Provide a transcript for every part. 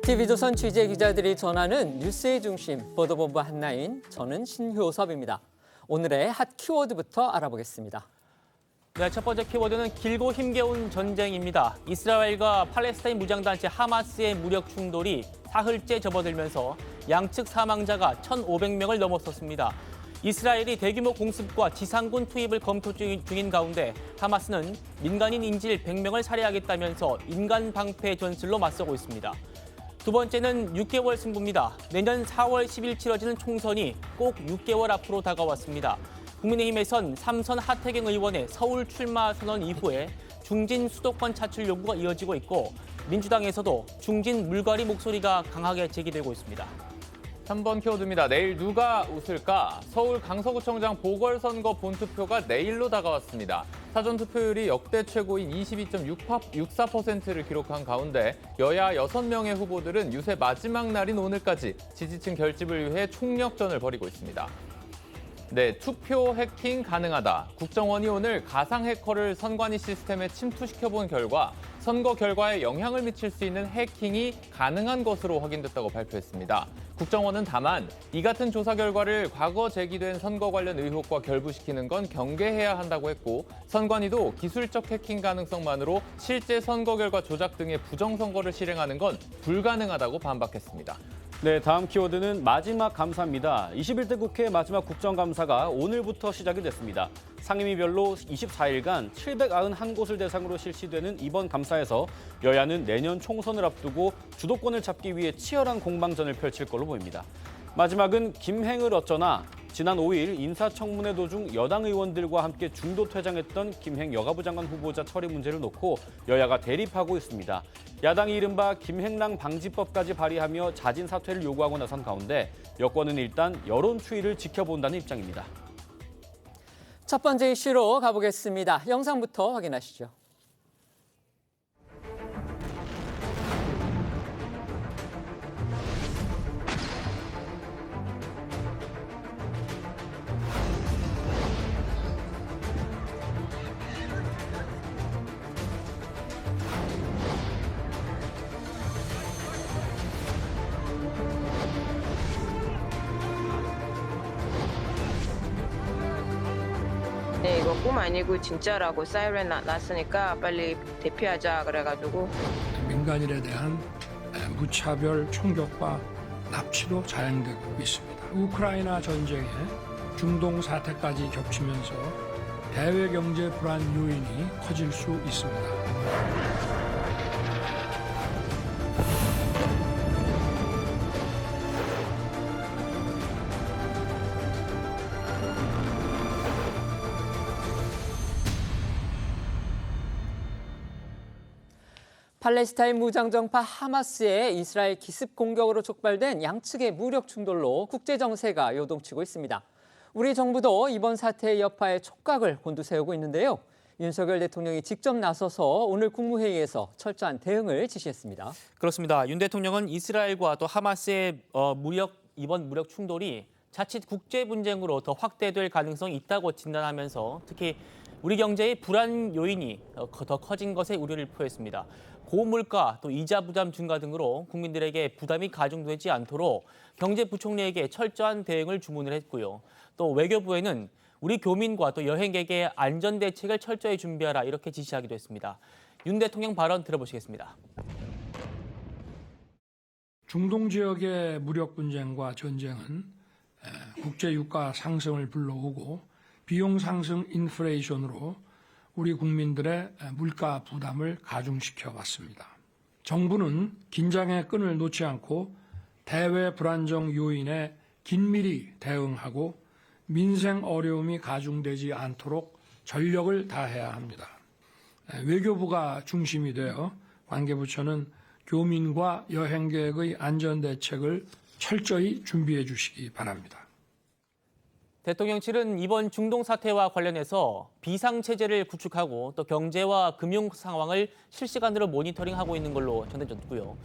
TV조선 취재 기자들이 전하는 뉴스의 중심, 보도본부 한나인, 저는 신효섭입니다. 오늘의 핫 키워드부터 알아보겠습니다. 네, 첫 번째 키워드는 길고 힘겨운 전쟁입니다. 이스라엘과 팔레스타인 무장단체 하마스의 무력 충돌이 사흘째 접어들면서 양측 사망자가 1,500명을 넘어섰습니다. 이스라엘이 대규모 공습과 지상군 투입을 검토 중인 가운데 하마스는 민간인 인질 100명을 살해하겠다면서 인간 방패 전술로 맞서고 있습니다. 두 번째는 6개월 승부입니다. 내년 4월 10일 치러지는 총선이 꼭 6개월 앞으로 다가왔습니다. 국민의힘에선 삼선 하태경 의원의 서울 출마 선언 이후에 중진 수도권 차출 요구가 이어지고 있고 민주당에서도 중진 물갈이 목소리가 강하게 제기되고 있습니다. 3번 키워드입니다. 내일 누가 웃을까? 서울 강서구청장 보궐선거 본투표가 내일로 다가왔습니다. 사전투표율이 역대 최고인 22.64%를 기록한 가운데 여야 6명의 후보들은 유세 마지막 날인 오늘까지 지지층 결집을 위해 총력전을 벌이고 있습니다. 네, 투표 해킹 가능하다. 국정원이 오늘 가상 해커를 선관위 시스템에 침투시켜본 결과 선거 결과에 영향을 미칠 수 있는 해킹이 가능한 것으로 확인됐다고 발표했습니다. 국정원은 다만 이 같은 조사 결과를 과거 제기된 선거 관련 의혹과 결부시키는 건 경계해야 한다고 했고 선관위도 기술적 해킹 가능성만으로 실제 선거 결과 조작 등의 부정선거를 실행하는 건 불가능하다고 반박했습니다. 네, 다음 키워드는 마지막 감사입니다. 21대 국회 마지막 국정감사가 오늘부터 시작이 됐습니다. 상임위별로 24일간 791곳을 대상으로 실시되는 이번 감사에서 여야는 내년 총선을 앞두고 주도권을 잡기 위해 치열한 공방전을 펼칠 걸로 보입니다. 마지막은 김행을 어쩌나 지난 5일 인사청문회 도중 여당 의원들과 함께 중도 퇴장했던 김행 여가부 장관 후보자 처리 문제를 놓고 여야가 대립하고 있습니다. 야당이 이른바 김행랑 방지법까지 발의하며 자진 사퇴를 요구하고 나선 가운데 여권은 일단 여론 추이를 지켜본다는 입장입니다. 첫 번째 이슈로 가보겠습니다. 영상부터 확인하시죠. 네, 이거 꿈 아니고 진짜라고 사이렌 났으니까 빨리 대피하자 그래가지고 민간인에 대한 무차별 총격과 납치도 자행되고 있습니다. 우크라이나 전쟁에 중동 사태까지 겹치면서 대외 경제 불안 요인이 커질 수 있습니다. 팔레스타인 무장정파 하마스의 이스라엘 기습 공격으로 촉발된 양측의 무력 충돌로 국제 정세가 요동치고 있습니다. 우리 정부도 이번 사태의 여파에 촉각을 곤두세우고 있는데요. 윤석열 대통령이 직접 나서서 오늘 국무회의에서 철저한 대응을 지시했습니다. 그렇습니다. 윤 대통령은 이스라엘과 또 하마스의 이번 무력 충돌이 자칫 국제 분쟁으로 더 확대될 가능성이 있다고 진단하면서 특히 우리 경제의 불안 요인이 더 커진 것에 우려를 표했습니다. 고물가, 또 이자 부담 증가 등으로 국민들에게 부담이 가중되지 않도록 경제부총리에게 철저한 대응을 주문을 했고요. 또 외교부에는 우리 교민과 또 여행객의 안전 대책을 철저히 준비하라 이렇게 지시하기도 했습니다. 윤 대통령 발언 들어보시겠습니다. 중동 지역의 무력 분쟁과 전쟁은 국제 유가 상승을 불러오고 비용 상승 인플레이션으로 우리 국민들의 물가 부담을 가중시켜 왔습니다. 정부는 긴장의 끈을 놓지 않고 대외 불안정 요인에 긴밀히 대응하고 민생 어려움이 가중되지 않도록 전력을 다해야 합니다. 외교부가 중심이 되어 관계부처는 교민과 여행객의 안전 대책을 철저히 준비해 주시기 바랍니다. 대통령실은 이번 중동 사태와 관련해서 비상체제를 구축하고 또 경제와 금융 상황을 실시간으로 모니터링하고 있는 걸로 전해졌고요.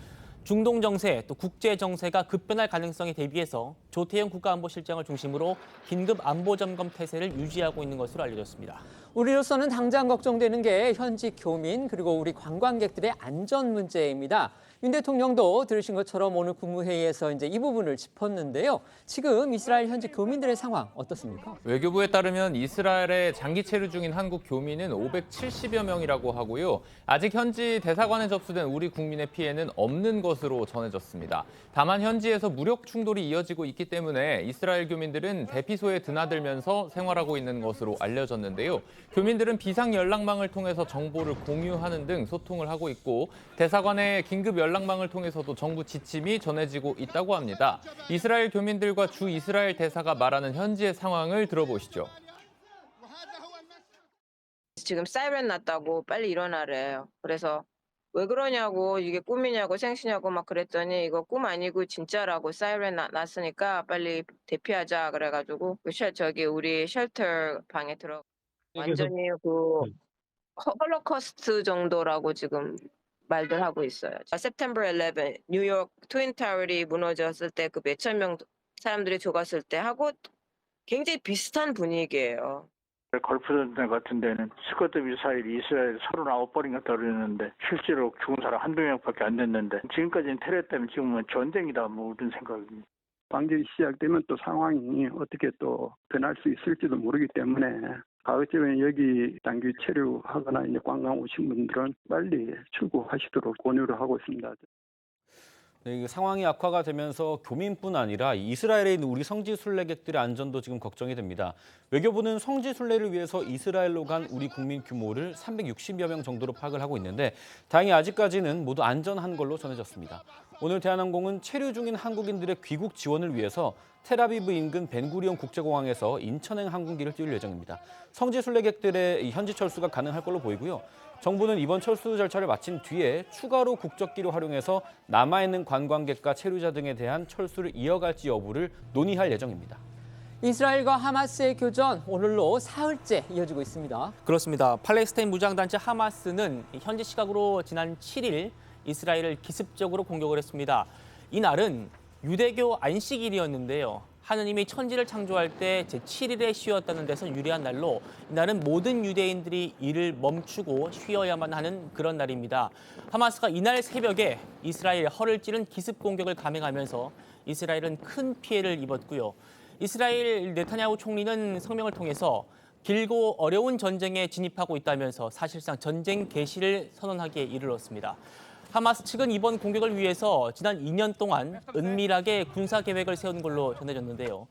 중동 정세 또 국제 정세가 급변할 가능성에 대비해서 조태영 국가안보실장을 중심으로 긴급 안보 점검 태세를 유지하고 있는 것으로 알려졌습니다. 우리로서는 당장 걱정되는 게 현지 교민 그리고 우리 관광객들의 안전 문제입니다. 윤 대통령도 들으신 것처럼 오늘 국무회의에서 이제 이 부분을 짚었는데요. 지금 이스라엘 현지 교민들의 상황 어떻습니까? 외교부에 따르면 이스라엘에 장기 체류 중인 한국 교민은 570여 명이라고 하고요. 아직 현지 대사관에 접수된 우리 국민의 피해는 없는 것으로 전해졌습니다. 다만 현지에서 무력 충돌이 이어지고 있기 때문에 이스라엘 교민들은 대피소에 드나들면서 생활하고 있는 것으로 알려졌는데요. 교민들은 비상 연락망을 통해서 정보를 공유하는 등 소통을 하고 있고 대사관의 긴급 연락망을 통해서도 정부 지침이 전해지고 있다고 합니다. 이스라엘 교민들과 주 이스라엘 대사가 말하는 현지의 상황을 들어보시죠. 지금 사이렌 났다고 빨리 일어나래요. 그래서 왜 그러냐고 이게 꿈이냐고 생시냐고 막 그랬더니 이거 꿈 아니고 진짜라고 사이렌 났으니까 빨리 대피하자 그래가지고 저기 우리 쉘터 방에 들어 완전히 그 홀로코스트 정도라고 지금 말들 하고 있어요. September 11 뉴욕 트윈타워이 무너졌을 때 그 몇천 명 사람들이 죽었을 때 하고 굉장히 비슷한 분위기예요. 걸프전 같은 데는 스커트 미사일이 이스라엘 39발인가 떨어졌는데 실제로 죽은 사람 한두 명밖에 안 됐는데 지금까지는 테러 때문에 지금은 전쟁이다 뭐 이런 생각입니다. 방전이 시작되면 또 상황이 어떻게 또 변할 수 있을지도 모르기 때문에 가급적이면 여기 단기 체류하거나 이제 관광 오신 분들은 빨리 출국하시도록 권유를 하고 있습니다. 네, 상황이 악화가 되면서 교민뿐 아니라 이스라엘에 있는 우리 성지 순례객들의 안전도 지금 걱정이 됩니다. 외교부는 성지 순례를 위해서 이스라엘로 간 우리 국민 규모를 360여 명 정도로 파악을 하고 있는데 다행히 아직까지는 모두 안전한 걸로 전해졌습니다. 오늘 대한항공은 체류 중인 한국인들의 귀국 지원을 위해서 텔아비브 인근 벤구리온 국제공항에서 인천행 항공기를 띄울 예정입니다. 성지 순례객들의 현지 철수가 가능할 걸로 보이고요. 정부는 이번 철수 절차를 마친 뒤에 추가로 국적기를 활용해서 남아있는 관광객과 체류자 등에 대한 철수를 이어갈지 여부를 논의할 예정입니다. 이스라엘과 하마스의 교전 오늘로 사흘째 이어지고 있습니다. 그렇습니다. 팔레스타인 무장단체 하마스는 현지 시각으로 지난 7일 이스라엘을 기습적으로 공격을 했습니다. 이날은 유대교 안식일이었는데요. 하느님이 천지를 창조할 때 제7일에 쉬었다는 데서 유래한 날로 이날은 모든 유대인들이 일을 멈추고 쉬어야만 하는 그런 날입니다. 하마스가 이날 새벽에 이스라엘 허를 찌른 기습 공격을 감행하면서 이스라엘은 큰 피해를 입었고요. 이스라엘 네타냐후 총리는 성명을 통해서 길고 어려운 전쟁에 진입하고 있다면서 사실상 전쟁 개시를 선언하기에 이르렀습니다. 하마스 측은 이번 공격을 위해서 지난 2년 동안 은밀하게 군사 계획을 세운 걸로 전해졌는데요.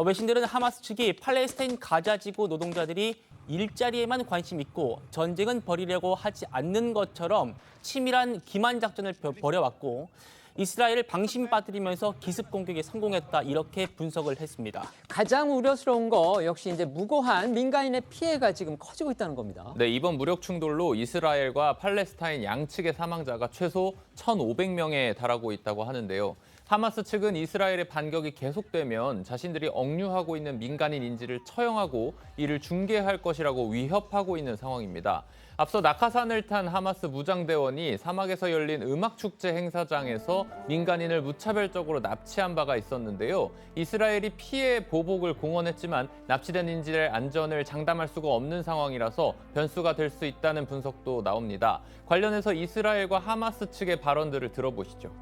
외신들은 하마스 측이 팔레스타인 가자지구 노동자들이 일자리에만 관심 있고 전쟁은 벌이려고 하지 않는 것처럼 치밀한 기만 작전을 벌여왔고 이스라엘을 방심 빠뜨리면서 기습 공격에 성공했다 이렇게 분석을 했습니다. 가장 우려스러운 거 역시 이제 무고한 민간인의 피해가 지금 커지고 있다는 겁니다. 네, 이번 무력 충돌로 이스라엘과 팔레스타인 양측의 사망자가 최소 1,500명에 달하고 있다고 하는데요. 하마스 측은 이스라엘의 반격이 계속되면 자신들이 억류하고 있는 민간인 인질을 처형하고 이를 중계할 것이라고 위협하고 있는 상황입니다. 앞서 낙하산을 탄 하마스 무장대원이 사막에서 열린 음악축제 행사장에서 민간인을 무차별적으로 납치한 바가 있었는데요. 이스라엘이 피해 보복을 공언했지만 납치된 인질의 안전을 장담할 수가 없는 상황이라서 변수가 될 수 있다는 분석도 나옵니다. 관련해서 이스라엘과 하마스 측의 발언들을 들어보시죠.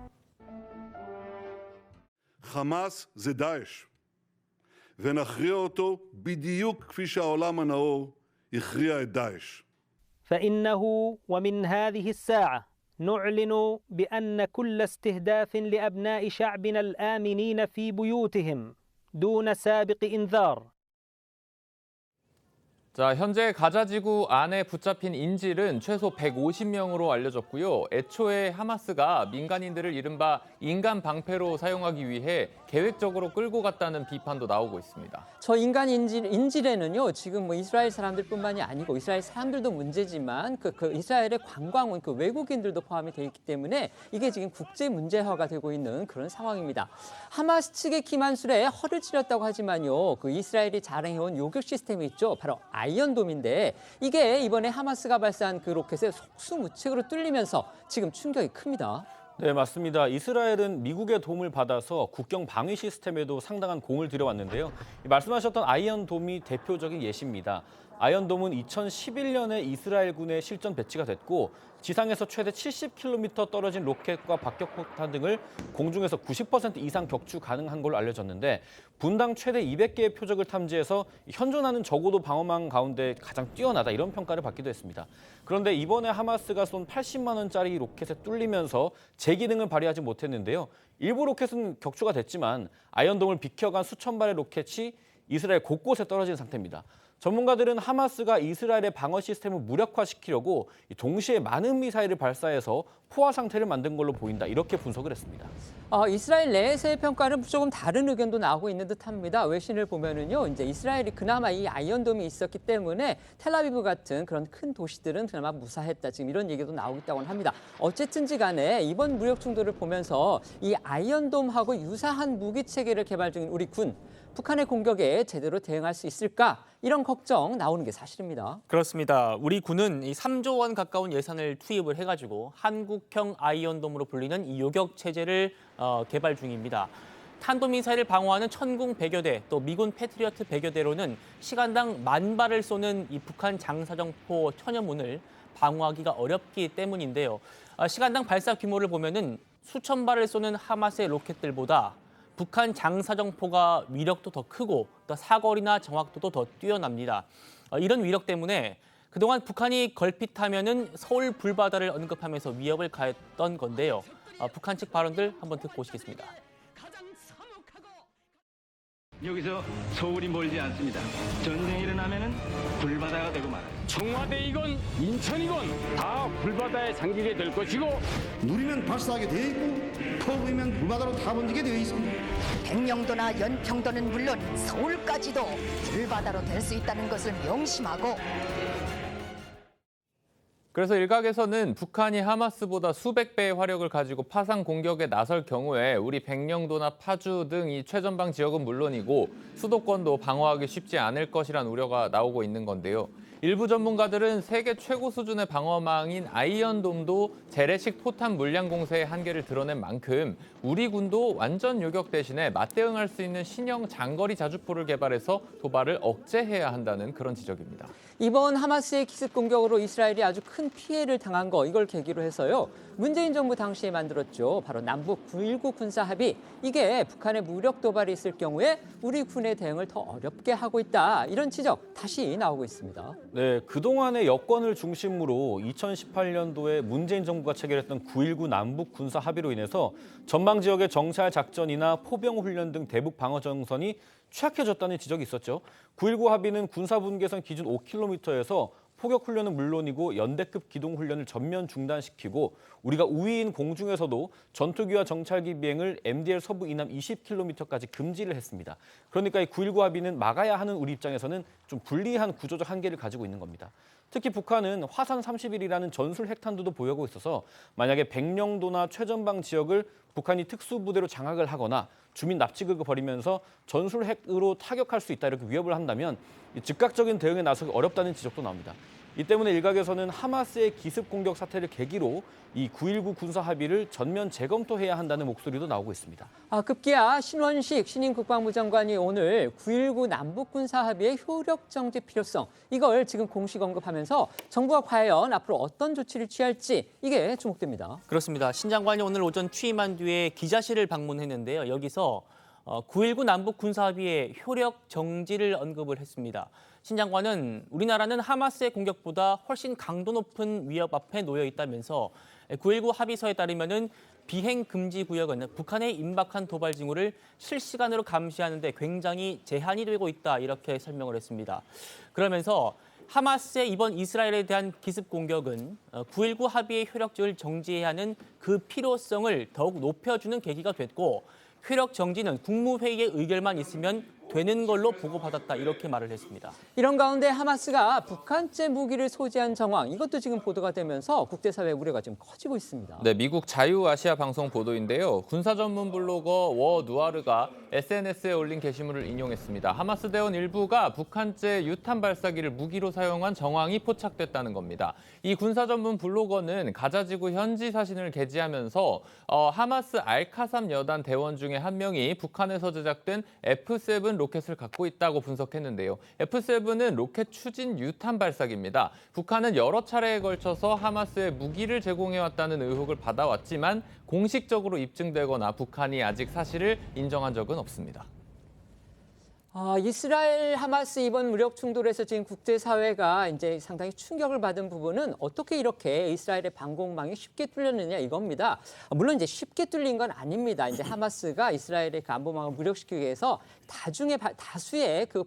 חמאס זה דאעש, ונכריע אותו בדיוק כפי שהעולם הנאור הכריע את דאעש. فإنه ومن هذه الساعة نعلن بأن كل استهداف لأبناء شعبنا الآمنين في بيوتهم دون سابق إنذار. 자, 현재 가자지구 안에 붙잡힌 인질은 최소 150명으로 알려졌고요. 애초에 하마스가 민간인들을 이른바 인간 방패로 사용하기 위해 계획적으로 끌고 갔다는 비판도 나오고 있습니다. 저 인간 인질에는요 지금 뭐 이스라엘 사람들뿐만이 아니고 이스라엘 사람들도 문제지만 그 이스라엘의 관광은 그 외국인들도 포함이 돼 있기 때문에 이게 지금 국제 문제화가 되고 있는 그런 상황입니다. 하마스 측의 기만술에 허를 찔렸다고 하지만요 그 이스라엘이 자랑해온 요격 시스템이 있죠. 바로 아이언돔인데 이게 이번에 하마스가 발사한 그 로켓에 속수무책으로 뚫리면서 지금 충격이 큽니다. 네, 맞습니다. 이스라엘은 미국의 도움을 받아서 국경 방위 시스템에도 상당한 공을 들여왔는데요. 말씀하셨던 아이언돔이 대표적인 예시입니다. 아이언돔은 2011년에 이스라엘군에 실전 배치가 됐고 지상에서 최대 70km 떨어진 로켓과 박격포탄 등을 공중에서 90% 이상 격추 가능한 걸로 알려졌는데 분당 최대 200개의 표적을 탐지해서 현존하는 적어도 방어망 가운데 가장 뛰어나다 이런 평가를 받기도 했습니다. 그런데 이번에 하마스가 쏜 80만 원짜리 로켓에 뚫리면서 제 기능을 발휘하지 못했는데요. 일부 로켓은 격추가 됐지만 아이언돔을 비켜간 수천 발의 로켓이 이스라엘 곳곳에 떨어진 상태입니다. 전문가들은 하마스가 이스라엘의 방어 시스템을 무력화시키려고 동시에 많은 미사일을 발사해서 포화 상태를 만든 걸로 보인다. 이렇게 분석을 했습니다. 이스라엘 내에서의 평가는 조금 다른 의견도 나오고 있는 듯합니다. 외신을 보면은요, 이제 이스라엘이 그나마 이 아이언돔이 있었기 때문에 텔아비브 같은 그런 큰 도시들은 그나마 무사했다. 지금 이런 얘기도 나오고 있다고 합니다. 어쨌든지 간에 이번 무력 충돌을 보면서 이 아이언돔하고 유사한 무기 체계를 개발 중인 우리 군, 북한의 공격에 제대로 대응할 수 있을까? 이런 걱정 나오는 게 사실입니다. 그렇습니다. 우리 군은 이 3조 원 가까운 예산을 투입을 해가지고 한국형 아이언돔으로 불리는 이 요격 체제를 개발 중입니다. 탄도미사일을 방어하는 천궁 100여 대, 또 미군 패트리어트 100여 대로는 시간당 10,000발을 쏘는 이 북한 장사정포 천여문을 방어하기가 어렵기 때문인데요. 시간당 발사 규모를 보면은 수천 발을 쏘는 하마스의 로켓들보다 북한 장사정포가 위력도 더 크고 또 사거리나 정확도도 더 뛰어납니다. 이런 위력 때문에 그동안 북한이 걸핏하면은 서울 불바다를 언급하면서 위협을 가했던 건데요. 북한 측 발언들 한번 듣고 오시겠습니다. 여기서 서울이 멀지 않습니다. 전쟁이 일어나면은 불바다가 되고 말아요. 청와대이건 인천이건 다 불바다에 잠기게 될 것이고 누리면 발사하게 되어 있고 퍼부으면 불바다로 타번지게 되어 있습니다. 백령도나 연평도는 물론 서울까지도 불바다로 될 수 있다는 것을 명심하고 그래서 일각에서는 북한이 하마스보다 수백 배의 화력을 가지고 파상 공격에 나설 경우에 우리 백령도나 파주 등 이 최전방 지역은 물론이고 수도권도 방어하기 쉽지 않을 것이란 우려가 나오고 있는 건데요. 일부 전문가들은 세계 최고 수준의 방어망인 아이언돔도 재래식 포탄 물량 공세의 한계를 드러낸 만큼 우리 군도 완전 요격 대신에 맞대응할 수 있는 신형 장거리 자주포를 개발해서 도발을 억제해야 한다는 그런 지적입니다. 이번 하마스의 기습 공격으로 이스라엘이 아주 큰 피해를 당한 거 이걸 계기로 해서요. 문재인 정부 당시에 만들었죠. 바로 남북 9.19 군사 합의. 이게 북한의 무력 도발이 있을 경우에 우리 군의 대응을 더 어렵게 하고 있다. 이런 지적 다시 나오고 있습니다. 네, 그동안의 여건을 중심으로 2018년도에 문재인 정부가 체결했던 9.19 남북 군사 합의로 인해서 전방 지역의 정찰 작전이나 포병 훈련 등 대북 방어 정선이 취약해졌다는 지적이 있었죠. 9.19 합의는 군사 분계선 기준 5km에서 포격 훈련은 물론이고 연대급 기동 훈련을 전면 중단시키고 우리가 우위인 공중에서도 전투기와 정찰기 비행을 MDL 서부 이남 20km까지 금지를 했습니다. 그러니까 이 9.19 합의는 막아야 하는 우리 입장에서는 좀 불리한 구조적 한계를 가지고 있는 겁니다. 특히 북한은 화산 30일이라는 전술 핵탄두도 보유하고 있어서 만약에 백령도나 최전방 지역을 북한이 특수부대로 장악을 하거나 주민 납치극을 벌이면서 전술 핵으로 타격할 수 있다 이렇게 위협을 한다면 즉각적인 대응에 나서기 어렵다는 지적도 나옵니다. 이 때문에 일각에서는 하마스의 기습 공격 사태를 계기로 이 9.19 군사 합의를 전면 재검토해야 한다는 목소리도 나오고 있습니다. 급기야 신원식 신임 국방부 장관이 오늘 9.19 남북 군사 합의의 효력 정지 필요성 이걸 지금 공식 언급하면서 정부가 과연 앞으로 어떤 조치를 취할지 이게 주목됩니다. 그렇습니다. 신 장관이 오늘 오전 취임한 뒤에 기자실을 방문했는데요. 여기서 9.19 남북 군사 합의의 효력 정지를 언급을 했습니다. 신 장관은 우리나라는 하마스의 공격보다 훨씬 강도 높은 위협 앞에 놓여 있다면서 9.19 합의서에 따르면은 비행 금지 구역은 북한의 임박한 도발 징후를 실시간으로 감시하는 데 굉장히 제한이 되고 있다 이렇게 설명을 했습니다. 그러면서 하마스의 이번 이스라엘에 대한 기습 공격은 9.19 합의의 효력을 정지해야 하는 그 필요성을 더욱 높여주는 계기가 됐고 효력 정지는 국무회의의 의결만 있으면 되는 걸로 보고받았다 이렇게 말을 했습니다. 이런 가운데 하마스가 북한제 무기를 소지한 정황, 이것도 지금 보도가 되면서 국제사회 우려가 지금 커지고 있습니다. 네, 미국 자유아시아 방송 보도인데요. 군사 전문 블로거 워 누아르가 SNS에 올린 게시물을 인용했습니다. 하마스 대원 일부가 북한제 유탄 발사기를 무기로 사용한 정황이 포착됐다는 겁니다. 이 군사 전문 블로거는 가자지구 현지 사진을 게재하면서 하마스 알카삼 여단 대원 중에 한 명이 북한에서 제작된 F7 로켓을 갖고 있다고 분석했는데요. F7은 로켓 추진 유탄 발사기입니다. 북한은 여러 차례에 걸쳐서 하마스에 무기를 제공해왔다는 의혹을 받아왔지만 공식적으로 입증되거나 북한이 아직 사실을 인정한 적은 없습니다. 이스라엘 하마스 이번 무력 충돌에서 지금 국제사회가 이제 상당히 충격을 받은 부분은 어떻게 이렇게 이스라엘의 방공망이 쉽게 뚫렸느냐 이겁니다. 물론 이제 쉽게 뚫린 건 아닙니다. 이제 하마스가 이스라엘의 그 안보망을 무력시키기 위해서 다수의 그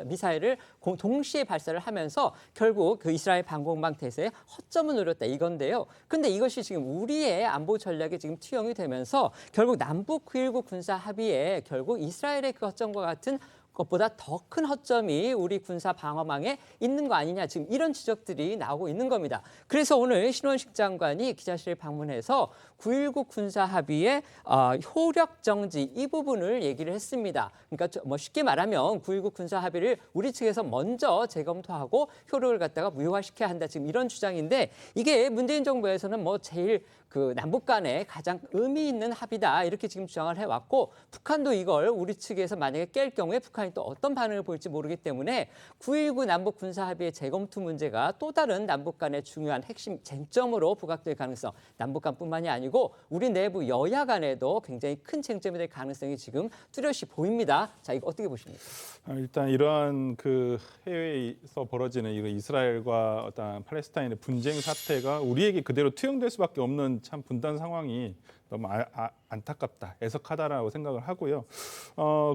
미사일을 동시에 발사를 하면서 결국 그 이스라엘 방공망 태세에 허점을 노렸다 이건데요. 근데 이것이 지금 우리의 안보 전략에 지금 투영이 되면서 결국 남북 9.19 군사 합의에 결국 이스라엘의 그 허점과 같은 것보다 더 큰 허점이 우리 군사 방어망에 있는 거 아니냐 지금 이런 지적들이 나오고 있는 겁니다. 그래서 오늘 신원식 장관이 기자실에 방문해서 9.19 군사 합의의 효력 정지 이 부분을 얘기를 했습니다. 그러니까 뭐 쉽게 말하면 9.19 군사 합의를 우리 측에서 먼저 재검토하고 효력을 갖다가 무효화시켜야 한다 지금 이런 주장인데 이게 문재인 정부에서는 뭐 제일 그 남북 간에 가장 의미 있는 합의다 이렇게 지금 주장을 해왔고 북한도 이걸 우리 측에서 만약에 깰 경우에 북한이 또 어떤 반응을 보일지 모르기 때문에 9.19 남북 군사 합의의 재검토 문제가 또 다른 남북 간의 중요한 핵심 쟁점으로 부각될 가능성 남북 간뿐만이 아니고 우리 내부 여야 간에도 굉장히 큰 쟁점이 될 가능성이 지금 뚜렷이 보입니다. 자, 이거 어떻게 보십니까? 일단 이러한 그 해외에서 벌어지는 이런 이스라엘과 어떤 팔레스타인의 분쟁 사태가 우리에게 그대로 투영될 수밖에 없는 참 분단 상황이 너무 안타깝다, 애석하다라고 생각을 하고요.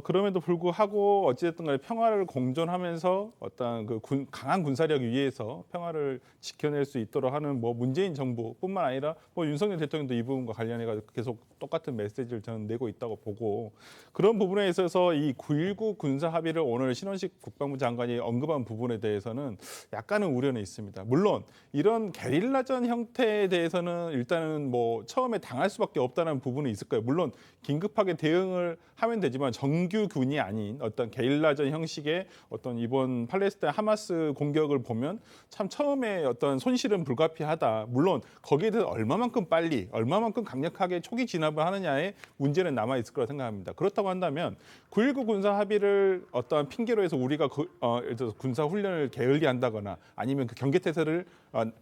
그럼에도 불구하고 어찌됐든 간에 평화를 공존하면서 어떤 그 강한 군사력 위에서 평화를 지켜낼 수 있도록 하는 뭐 문재인 정부뿐만 아니라 뭐 윤석열 대통령도 이 부분과 관련해 계속 똑같은 메시지를 저는 내고 있다고 보고 그런 부분에 있어서 이 9.19 군사 합의를 오늘 신원식 국방부 장관이 언급한 부분에 대해서는 약간은 우려는 있습니다. 물론 이런 게릴라전 형태에 대해서는 일단은 뭐 처음에 당할 수밖에 없다는 부분이 있을 거예요. 물론 긴급하게 대응을 하면 되지만 정규군이 아닌 어떤 게릴라전 형식의 어떤 이번 팔레스타인 하마스 공격을 보면 참 처음에 어떤 손실은 불가피하다. 물론 거기에 대해서 얼마만큼 빨리, 얼마만큼 강력하게 초기 진압을 하느냐에 문제는 남아 있을 거라 생각합니다. 그렇다고 한다면 9.19 군사 합의를 어떤 핑계로 해서 우리가 예를 들어서 군사 훈련을 게을리한다거나 아니면 그 경계태세를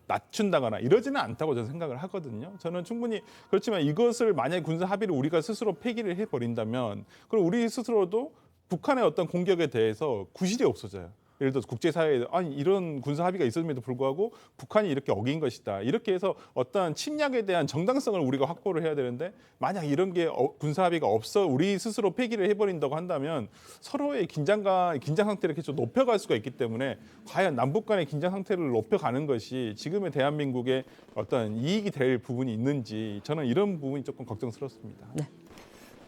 낮춘다거나 이러지는 않다고 저는 생각을 하거든요. 저는 충분히 그렇지만 이것을 만약에 군사 합의를 우리가 스스로 폐기를 해버린다면 그럼 우리 스스로도 북한의 어떤 공격에 대해서 구실이 없어져요. 예를 들어서 국제사회에 아니 이런 군사 합의가 있음에도 불구하고 북한이 이렇게 어긴 것이다. 이렇게 해서 어떤 침략에 대한 정당성을 우리가 확보를 해야 되는데 만약 이런 게 군사 합의가 없어 우리 스스로 폐기를 해버린다고 한다면 서로의 긴장 상태를 계속 높여갈 수가 있기 때문에 과연 남북 간의 긴장 상태를 높여가는 것이 지금의 대한민국의 어떤 이익이 될 부분이 있는지 저는 이런 부분이 조금 걱정스럽습니다. 네.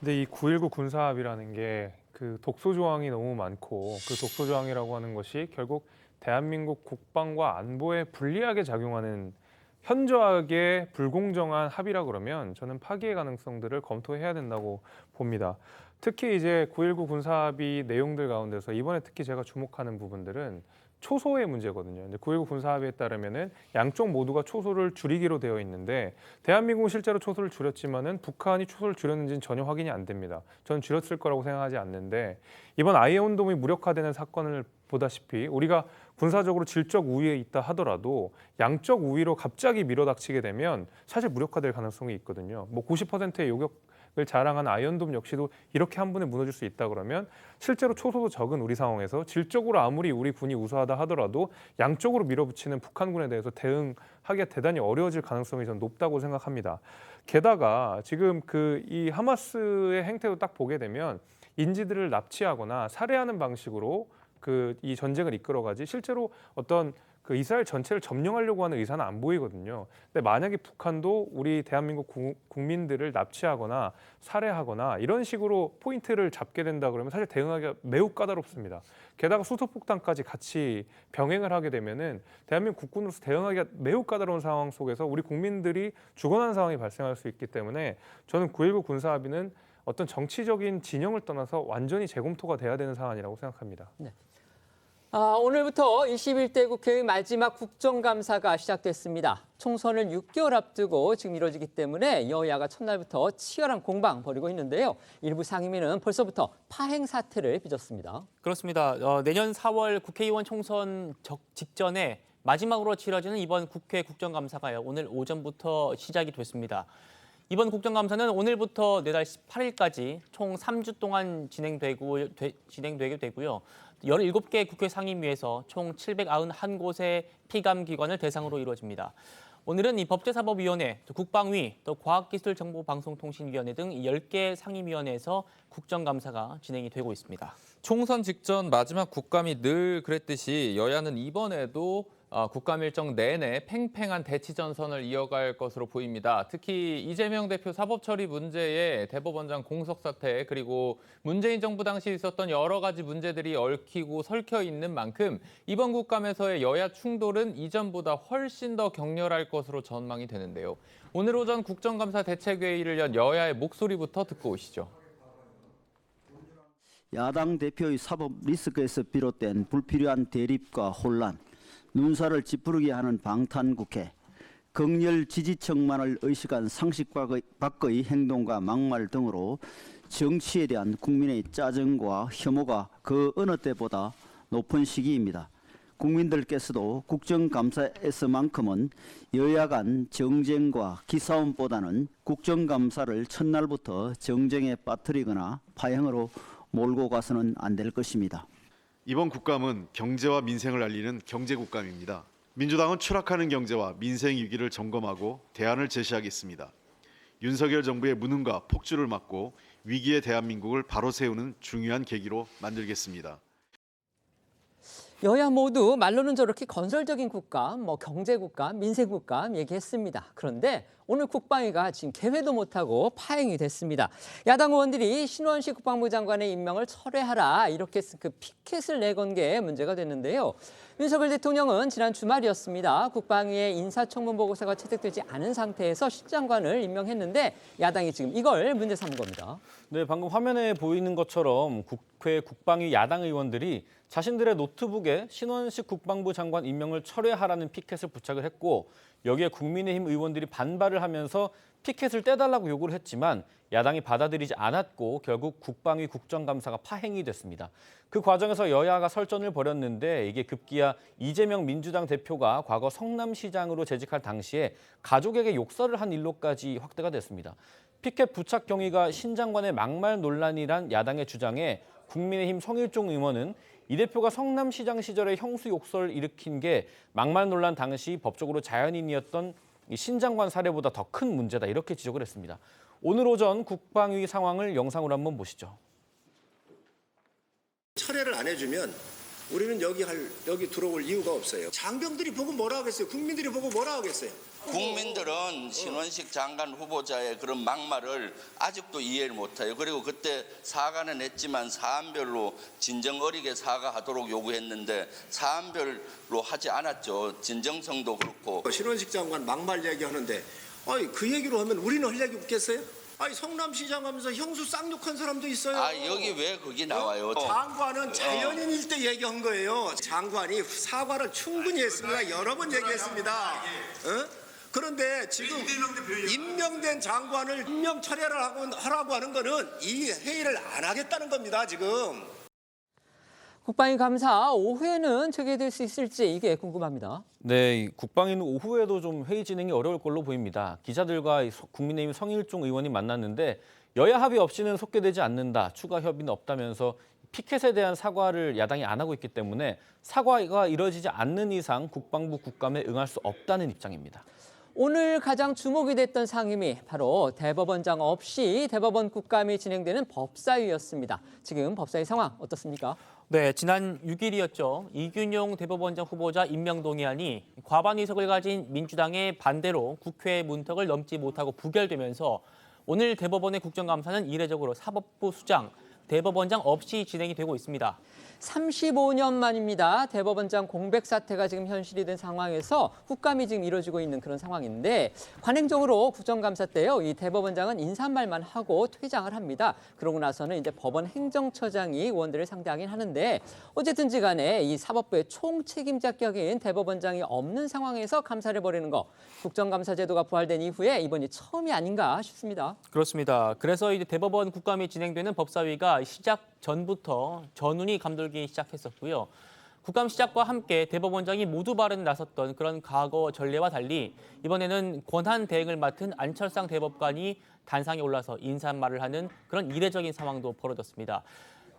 근데 이 9.19 군사 합의라는 게 그 독소 조항이 너무 많고 그 독소 조항이라고 하는 것이 결국 대한민국 국방과 안보에 불리하게 작용하는 현저하게 불공정한 합의라 그러면 저는 파기의 가능성들을 검토해야 된다고 봅니다. 특히 이제 9.19 군사 합의 내용들 가운데서 이번에 특히 제가 주목하는 부분들은 초소의 문제거든요. 9.19 군사 합의에 따르면은 양쪽 모두가 초소를 줄이기로 되어 있는데 대한민국은 실제로 초소를 줄였지만은 북한이 초소를 줄였는지는 전혀 확인이 안 됩니다. 저는 줄였을 거라고 생각하지 않는데 이번 아이언돔이 무력화되는 사건을 보다시피 우리가 군사적으로 질적 우위에 있다 하더라도 양적 우위로 갑자기 밀어닥치게 되면 사실 무력화될 가능성이 있거든요. 뭐 90%의 요격을 자랑한 아이언돔 역시도 이렇게 한 번에 무너질 수 있다 그러면 실제로 초소도 적은 우리 상황에서 질적으로 아무리 우리 군이 우수하다 하더라도 양쪽으로 밀어붙이는 북한군에 대해서 대응하기가 대단히 어려워질 가능성이 전 높다고 생각합니다. 게다가 지금 이 하마스의 행태도 딱 보게 되면 인지들을 납치하거나 살해하는 방식으로 이 전쟁을 이끌어가지 실제로 어떤 그 이스라엘 전체를 점령하려고 하는 의사는 안 보이거든요. 근데 만약에 북한도 우리 대한민국 국민들을 납치하거나 살해하거나 이런 식으로 포인트를 잡게 된다 그러면 사실 대응하기가 매우 까다롭습니다. 게다가 수소폭탄까지 같이 병행을 하게 되면은 대한민국 국군으로서 대응하기가 매우 까다로운 상황 속에서 우리 국민들이 죽어나는 상황이 발생할 수 있기 때문에 저는 9.19 군사합의는 어떤 정치적인 진영을 떠나서 완전히 재검토가 돼야 되는 사안이라고 생각합니다. 네. 오늘부터 21대 국회의 마지막 국정감사가 시작됐습니다. 총선을 6개월 앞두고 지금 이뤄지기 때문에 여야가 첫날부터 치열한 공방 벌이고 있는데요. 일부 상임위는 벌써부터 파행 사태를 빚었습니다. 그렇습니다. 내년 4월 국회의원 총선 직전에 마지막으로 치러지는 이번 국회 국정감사가요. 오늘 오전부터 시작이 됐습니다. 이번 국정감사는 오늘부터 내달 18일까지 총 3주 동안 진행되게 되고요. 17개 국회 상임위에서 총 791곳의 피감기관을 대상으로 이루어집니다. 오늘은 이 법제사법위원회, 또 국방위, 또 과학기술정보방송통신위원회 등 10개 상임위원회에서 국정감사가 진행이 되고 있습니다. 총선 직전 마지막 국감이 늘 그랬듯이 여야는 이번에도 국감 일정 내내 팽팽한 대치 전선을 이어갈 것으로 보입니다. 특히 이재명 대표 사법 처리 문제에 대법원장 공석 사태 그리고 문재인 정부 당시 있었던 여러 가지 문제들이 얽히고 설켜 있는 만큼 이번 국감에서의 여야 충돌은 이전보다 훨씬 더 격렬할 것으로 전망이 되는데요. 오늘 오전 국정감사 대책회의를 연 여야의 목소리부터 듣고 오시죠. 야당 대표의 사법 리스크에서 비롯된 불필요한 대립과 혼란, 눈살을 찌푸리게 하는 방탄국회, 극렬 지지층만을 의식한 상식 밖의 행동과 막말 등으로 정치에 대한 국민의 짜증과 혐오가 그 어느 때보다 높은 시기입니다. 국민들께서도 국정감사에서만큼은 여야 간 정쟁과 기싸움보다는 국정감사를 첫날부터 정쟁에 빠뜨리거나 파행으로 몰고 가서는 안 될 것입니다. 이번 국감은 경제와 민생을 알리는 경제국감입니다. 민주당은 추락하는 경제와 민생 위기를 점검하고 대안을 제시하겠습니다. 윤석열 정부의 무능과 폭주를 막고 위기의 대한민국을 바로 세우는 중요한 계기로 만들겠습니다. 여야 모두 말로는 저렇게 건설적인 국감, 경제국감, 민생국감 얘기했습니다. 그런데 오늘 국방위가 지금 개회도 못하고 파행이 됐습니다. 야당 의원들이 신원식 국방부 장관의 임명을 철회하라 이렇게 그 피켓을 내건 게 문제가 됐는데요. 윤석열 대통령은 지난 주말이었습니다. 국방위의 인사청문 보고서가 채택되지 않은 상태에서 실장관을 임명했는데 야당이 지금 이걸 문제 삼은 겁니다. 네, 방금 화면에 보이는 것처럼 국회 국방위 야당 의원들이 자신들의 노트북에 신원식 국방부 장관 임명을 철회하라는 피켓을 부착을 했고 여기에 국민의힘 의원들이 반발을 하면서 피켓을 떼달라고 요구를 했지만 야당이 받아들이지 않았고 결국 국방위 국정감사가 파행이 됐습니다. 그 과정에서 여야가 설전을 벌였는데 이게 급기야 이재명 민주당 대표가 과거 성남시장으로 재직할 당시에 가족에게 욕설을 한 일로까지 확대가 됐습니다. 피켓 부착 경위가 신 장관의 막말 논란이란 야당의 주장에 국민의힘 성일종 의원은 이 대표가 성남시장 시절에 형수 욕설을 일으킨 게 막말 논란 당시 법적으로 자연인이었던 신 장관 사례보다 더 큰 문제다 이렇게 지적을 했습니다. 오늘 오전 국방위 상황을 영상으로 한번 보시죠. 철회를 안 해주면 우리는 여기 들어올 이유가 없어요. 장병들이 보고 뭐라 하겠어요? 국민들이 보고 뭐라 하겠어요? 국민들은 신원식 장관 후보자의 그런 막말을 아직도 이해를 못해요. 그리고 그때 사과는 했지만 사안별로 진정 어리게 사과하도록 요구했는데 사안별로 하지 않았죠. 진정성도 그렇고. 신원식 장관 막말 얘기하는데 그 얘기로 하면 우리는 할 얘기 없겠어요? 성남시장 하면서 형수 쌍욕한 사람도 있어요. 여기 왜 거기 나와요? 장관은 자연인일 때 얘기한 거예요. 장관이 사과를 충분히 했습니다. 여러 번 얘기했습니다. 그런데 지금 임명된 장관을 임명 철회를 하라고 하는 거는 이 회의를 안 하겠다는 겁니다. 지금. 국방위 감사 오후에는 재개될 수 있을지 이게 궁금합니다. 네, 국방위는 오후에도 좀 회의 진행이 어려울 걸로 보입니다. 기자들과 국민의힘 성일종 의원이 만났는데 여야 합의 없이는 속개되지 않는다, 추가 협의는 없다면서 피켓에 대한 사과를 야당이 안 하고 있기 때문에 사과가 이뤄지지 않는 이상 국방부 국감에 응할 수 없다는 입장입니다. 오늘 가장 주목이 됐던 상임위, 바로 대법원장 없이 대법원 국감이 진행되는 법사위였습니다. 지금 법사위 상황 어떻습니까? 네, 지난 6일이었죠. 이균용 대법원장 후보자 임명 동의안이 과반 의석을 가진 민주당의 반대로 국회 문턱을 넘지 못하고 부결되면서 오늘 대법원의 국정감사는 이례적으로 사법부 수장, 대법원장 없이 진행이 되고 있습니다. 35년 만입니다. 대법원장 공백 사태가 지금 현실이 된 상황에서 국감이 지금 이루어지고 있는 그런 상황인데, 관행적으로 국정감사 때요, 이 대법원장은 인사말만 하고 퇴장을 합니다. 그러고 나서는 이제 법원 행정처장이 의원들을 상대하긴 하는데, 어쨌든지 간에 이 사법부의 총책임자격인 대법원장이 없는 상황에서 감사를 벌이는 거, 국정감사 제도가 부활된 이후에 이번이 처음이 아닌가 싶습니다. 그렇습니다. 그래서 이제 대법원 국감이 진행되는 법사위가 시작 전부터 전운이 감돌기 시작했었고요. 국감 시작과 함께 대법원장이 모두 발언에 나섰던 그런 과거 전례와 달리 이번에는 권한 대행을 맡은 안철상 대법관이 단상에 올라서 인사말을 하는 그런 이례적인 상황도 벌어졌습니다.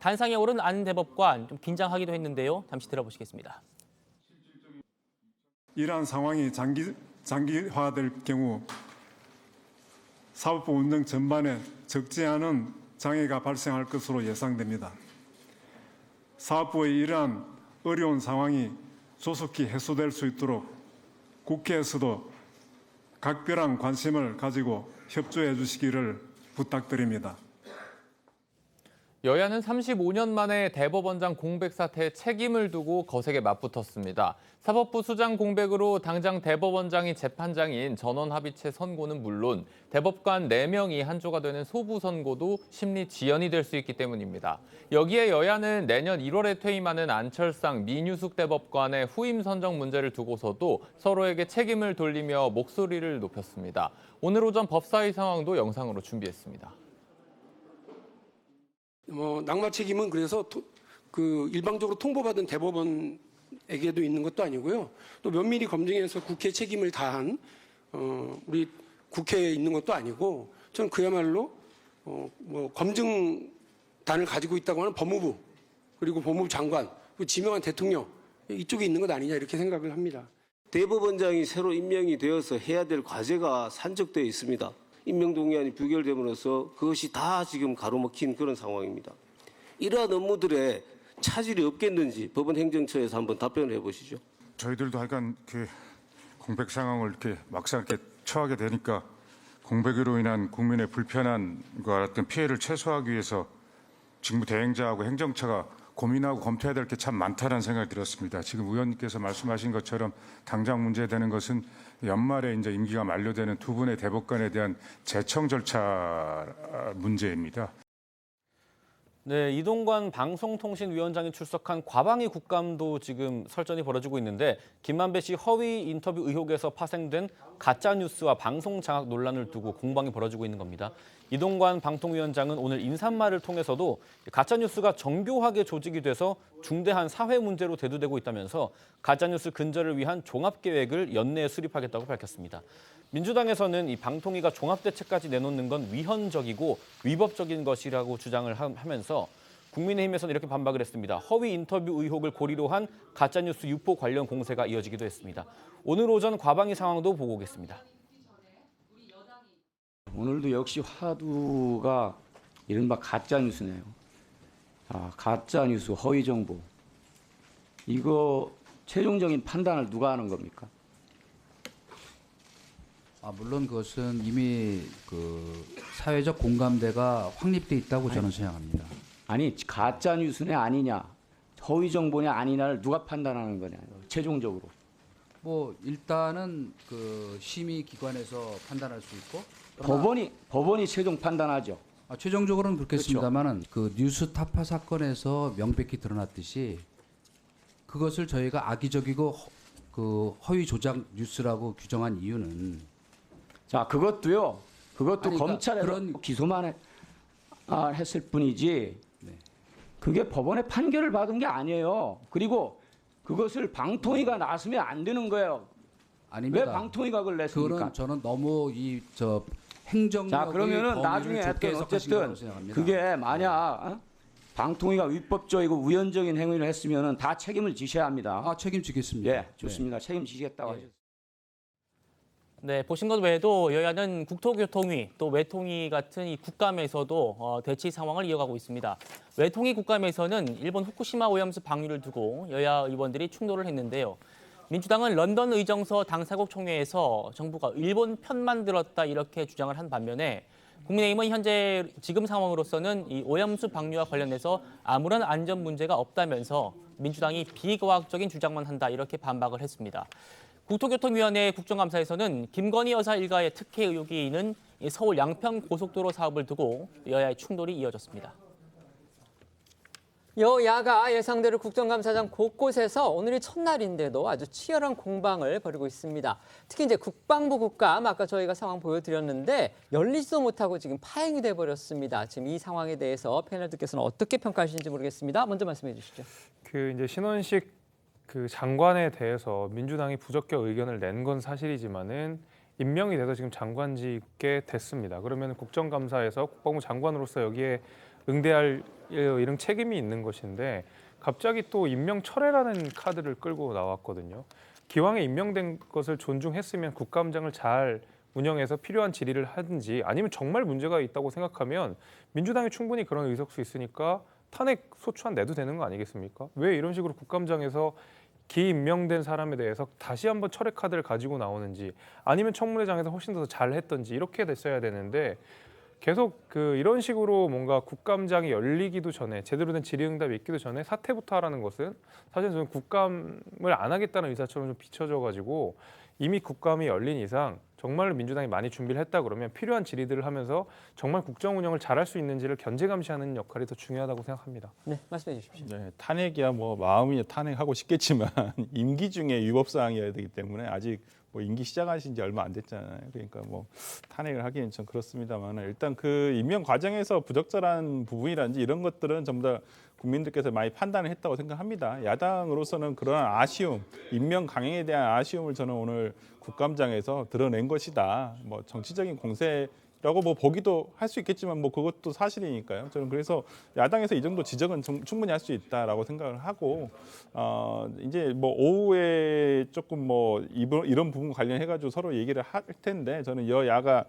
단상에 오른 안 대법관 좀 긴장하기도 했는데요. 잠시 들어보시겠습니다. 이러한 상황이 장기화될 경우 사법부 운영 전반에 적지 않은 장애가 발생할 것으로 예상됩니다. 사법부의 이러한 어려운 상황이 조속히 해소될 수 있도록 국회에서도 각별한 관심을 가지고 협조해 주시기를 부탁드립니다. 여야는 35년 만에 대법원장 공백 사태에 책임을 두고 거세게 맞붙었습니다. 사법부 수장 공백으로 당장 대법원장이 재판장인 전원합의체 선고는 물론 대법관 4명이 한조가 되는 소부 선고도 심리 지연이 될 수 있기 때문입니다. 여기에 여야는 내년 1월에 퇴임하는 안철상, 민유숙 대법관의 후임 선정 문제를 두고서도 서로에게 책임을 돌리며 목소리를 높였습니다. 오늘 오전 법사위 상황도 영상으로 준비했습니다. 낙마 책임은 그래서 일방적으로 통보받은 대법원에게도 있는 것도 아니고요. 또 면밀히 검증해서 국회 책임을 다한 우리 국회에 있는 것도 아니고, 저는 그야말로 검증단을 가지고 있다고 하는 법무부, 그리고 법무부 장관, 그리고 지명한 대통령 이쪽에 있는 것 아니냐 이렇게 생각을 합니다. 대법원장이 새로 임명이 되어서 해야 될 과제가 산적되어 있습니다. 임명 동의안이 부결됨으로써 그것이 다 지금 가로막힌 그런 상황입니다. 이러한 업무들에 차질이 없겠는지 법원 행정처에서 한번 답변을 해보시죠. 저희들도 하여간 공백 상황을 이렇게 막상 이렇게 처하게 되니까 공백으로 인한 국민의 불편함과 어떤 피해를 최소화하기 위해서 직무 대행자하고 행정처가 고민하고 검토해야 될 게 참 많다는 생각이 들었습니다. 지금 의원님께서 말씀하신 것처럼 당장 문제되는 것은 연말에 이제 임기가 만료되는 두 분의 대법관에 대한 제청 절차 문제입니다. 네, 이동관 방송통신위원장이 출석한 과방위 국감도 지금 설전이 벌어지고 있는데, 김만배 씨 허위 인터뷰 의혹에서 파생된 가짜뉴스와 방송 장악 논란을 두고 공방이 벌어지고 있는 겁니다. 이동관 방통위원장은 오늘 인사말을 통해서도 가짜뉴스가 정교하게 조직이 돼서 중대한 사회 문제로 대두되고 있다면서 가짜뉴스 근절을 위한 종합계획을 연내에 수립하겠다고 밝혔습니다. 민주당에서는 이 방통위가 종합대책까지 내놓는 건 위헌적이고 위법적인 것이라고 주장을 하면서, 국민의힘에서는 이렇게 반박을 했습니다. 허위 인터뷰 의혹을 고리로 한 가짜뉴스 유포 관련 공세가 이어지기도 했습니다. 오늘 오전 과방위 상황도 보고 오겠습니다. 오늘도 역시 화두가 이른바 가짜뉴스네요. 가짜뉴스, 허위정보. 이거 최종적인 판단을 누가 하는 겁니까? 물론 그것은 이미 사회적 공감대가 확립돼 있다고 저는 생각합니다. 아니, 가짜뉴스냐 아니냐, 허위정보냐 아니냐를 누가 판단하는 거냐, 최종적으로. 일단은 심의기관에서 판단할 수 있고, 법원이 최종 판단하죠. 최종적으로는 그렇겠습니다만은 그 뉴스 타파 사건에서 명백히 드러났듯이 그것을 저희가 악의적이고 허위 조작 뉴스라고 규정한 이유는, 자, 그것도 검찰에서 기소만 했을 뿐이지, 그게 법원의 판결을 받은 게 아니에요. 그리고 그것을 방통위가 나서면 안 되는 거예요. 아닙니다. 왜 방통위가 그걸 냈습니까? 그거는 저는 너무 행정력의 자, 그러면은 나중에 어쨌든 그게 만약 방통위가 위법적이고 우연적인 행위를 했으면은 다 책임을 지셔야 합니다. 책임지겠습니다. 예, 좋습니다. 책임지시겠다고 하셨습니다. 네, 보신 것 외에도 여야는 국토교통위 또 외통위 같은 이 국감에서도 대치 상황을 이어가고 있습니다. 외통위 국감에서는 일본 후쿠시마 오염수 방류를 두고 여야 의원들이 충돌을 했는데요. 민주당은 런던 의정서 당사국 총회에서 정부가 일본 편만 들었다 이렇게 주장을 한 반면에 국민의힘은 현재 지금 상황으로서는 이 오염수 방류와 관련해서 아무런 안전 문제가 없다면서 민주당이 비과학적인 주장만 한다 이렇게 반박을 했습니다. 국토교통위원회 국정감사에서는 김건희 여사 일가의 특혜 의혹이 있는 서울 양평 고속도로 사업을 두고 여야의 충돌이 이어졌습니다. 여야가 예상대로 국정감사장 곳곳에서 오늘이 첫날인데도 아주 치열한 공방을 벌이고 있습니다. 특히 이제 국방부 국감 아까 저희가 상황 보여드렸는데 열리지도 못하고 지금 파행이 돼버렸습니다. 지금 이 상황에 대해서 패널들께서는 어떻게 평가하시는지 모르겠습니다. 먼저 말씀해 주시죠. 이제 신원식 장관에 대해서 민주당이 부적격 의견을 낸 건 사실이지만은 임명이 돼서 지금 장관직에 됐습니다. 그러면 국정감사에서 국방부 장관으로서 여기에 응대할 이런 책임이 있는 것인데 갑자기 또 임명 철회라는 카드를 끌고 나왔거든요. 기왕에 임명된 것을 존중했으면 국감장을 잘 운영해서 필요한 질의를 하든지 아니면 정말 문제가 있다고 생각하면 민주당이 충분히 그런 의석수 있으니까 탄핵 소추안 내도 되는 거 아니겠습니까? 왜 이런 식으로 국감장에서 기임명된 사람에 대해서 다시 한번 철회 카드를 가지고 나오는지 아니면 청문회장에서 훨씬 더 잘했던지 이렇게 됐어야 되는데 계속 이런 식으로 뭔가 국감장이 열리기도 전에 제대로 된 질의응답이 있기도 전에 사퇴부터 하라는 것은 사실 저는 국감을 안 하겠다는 의사처럼 좀 비춰져가지고 이미 국감이 열린 이상 정말로 민주당이 많이 준비를 했다 그러면 필요한 질의들을 하면서 정말 국정 운영을 잘할 수 있는지를 견제감시하는 역할이 더 중요하다고 생각합니다. 네, 말씀해 주십시오. 네, 탄핵이야 뭐 마음이 탄핵하고 싶겠지만 임기 중에 위법 사항이어야 되기 때문에 아직 뭐 임기 시작하신 지 얼마 안 됐잖아요. 그러니까 뭐 탄핵을 하기엔 좀 그렇습니다만 일단 그 임명 과정에서 부적절한 부분이라든지 이런 것들은 전부 다 국민들께서 많이 판단을 했다고 생각합니다. 야당으로서는 그러한 아쉬움, 임명 강행에 대한 아쉬움을 저는 오늘 국감장에서 드러낸 것이다. 뭐 정치적인 공세라고 뭐 보기도 할 수 있겠지만 뭐 그것도 사실이니까요. 저는 그래서 야당에서 이 정도 지적은 충분히 할 수 있다라고 생각을 하고 이제 뭐 오후에 조금 뭐 이런 부분 관련해가지고 서로 얘기를 할 텐데 저는 여야가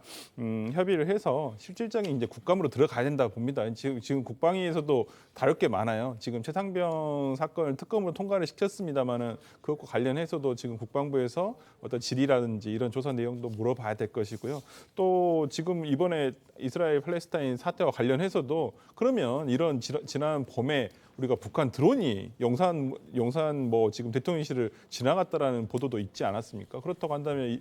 협의를 해서 실질적인 이제 국감으로 들어가야 된다고 봅니다. 지금 국방위에서도 다룰 게 많아요. 지금 최상병 사건을 특검으로 통과를 시켰습니다만은 그것과 관련해서도 지금 국방부에서 어떤 질의라든지 이런 조사 내용도 물어봐야 될 것이고요. 또 지금 이번에 이스라엘 팔레스타인 사태와 관련해서도 그러면 이런 지난 봄에 우리가 북한 드론이 용산 뭐 지금 대통령실을 지나갔다라는 보도도 있지 않았습니까? 그렇다고 한다면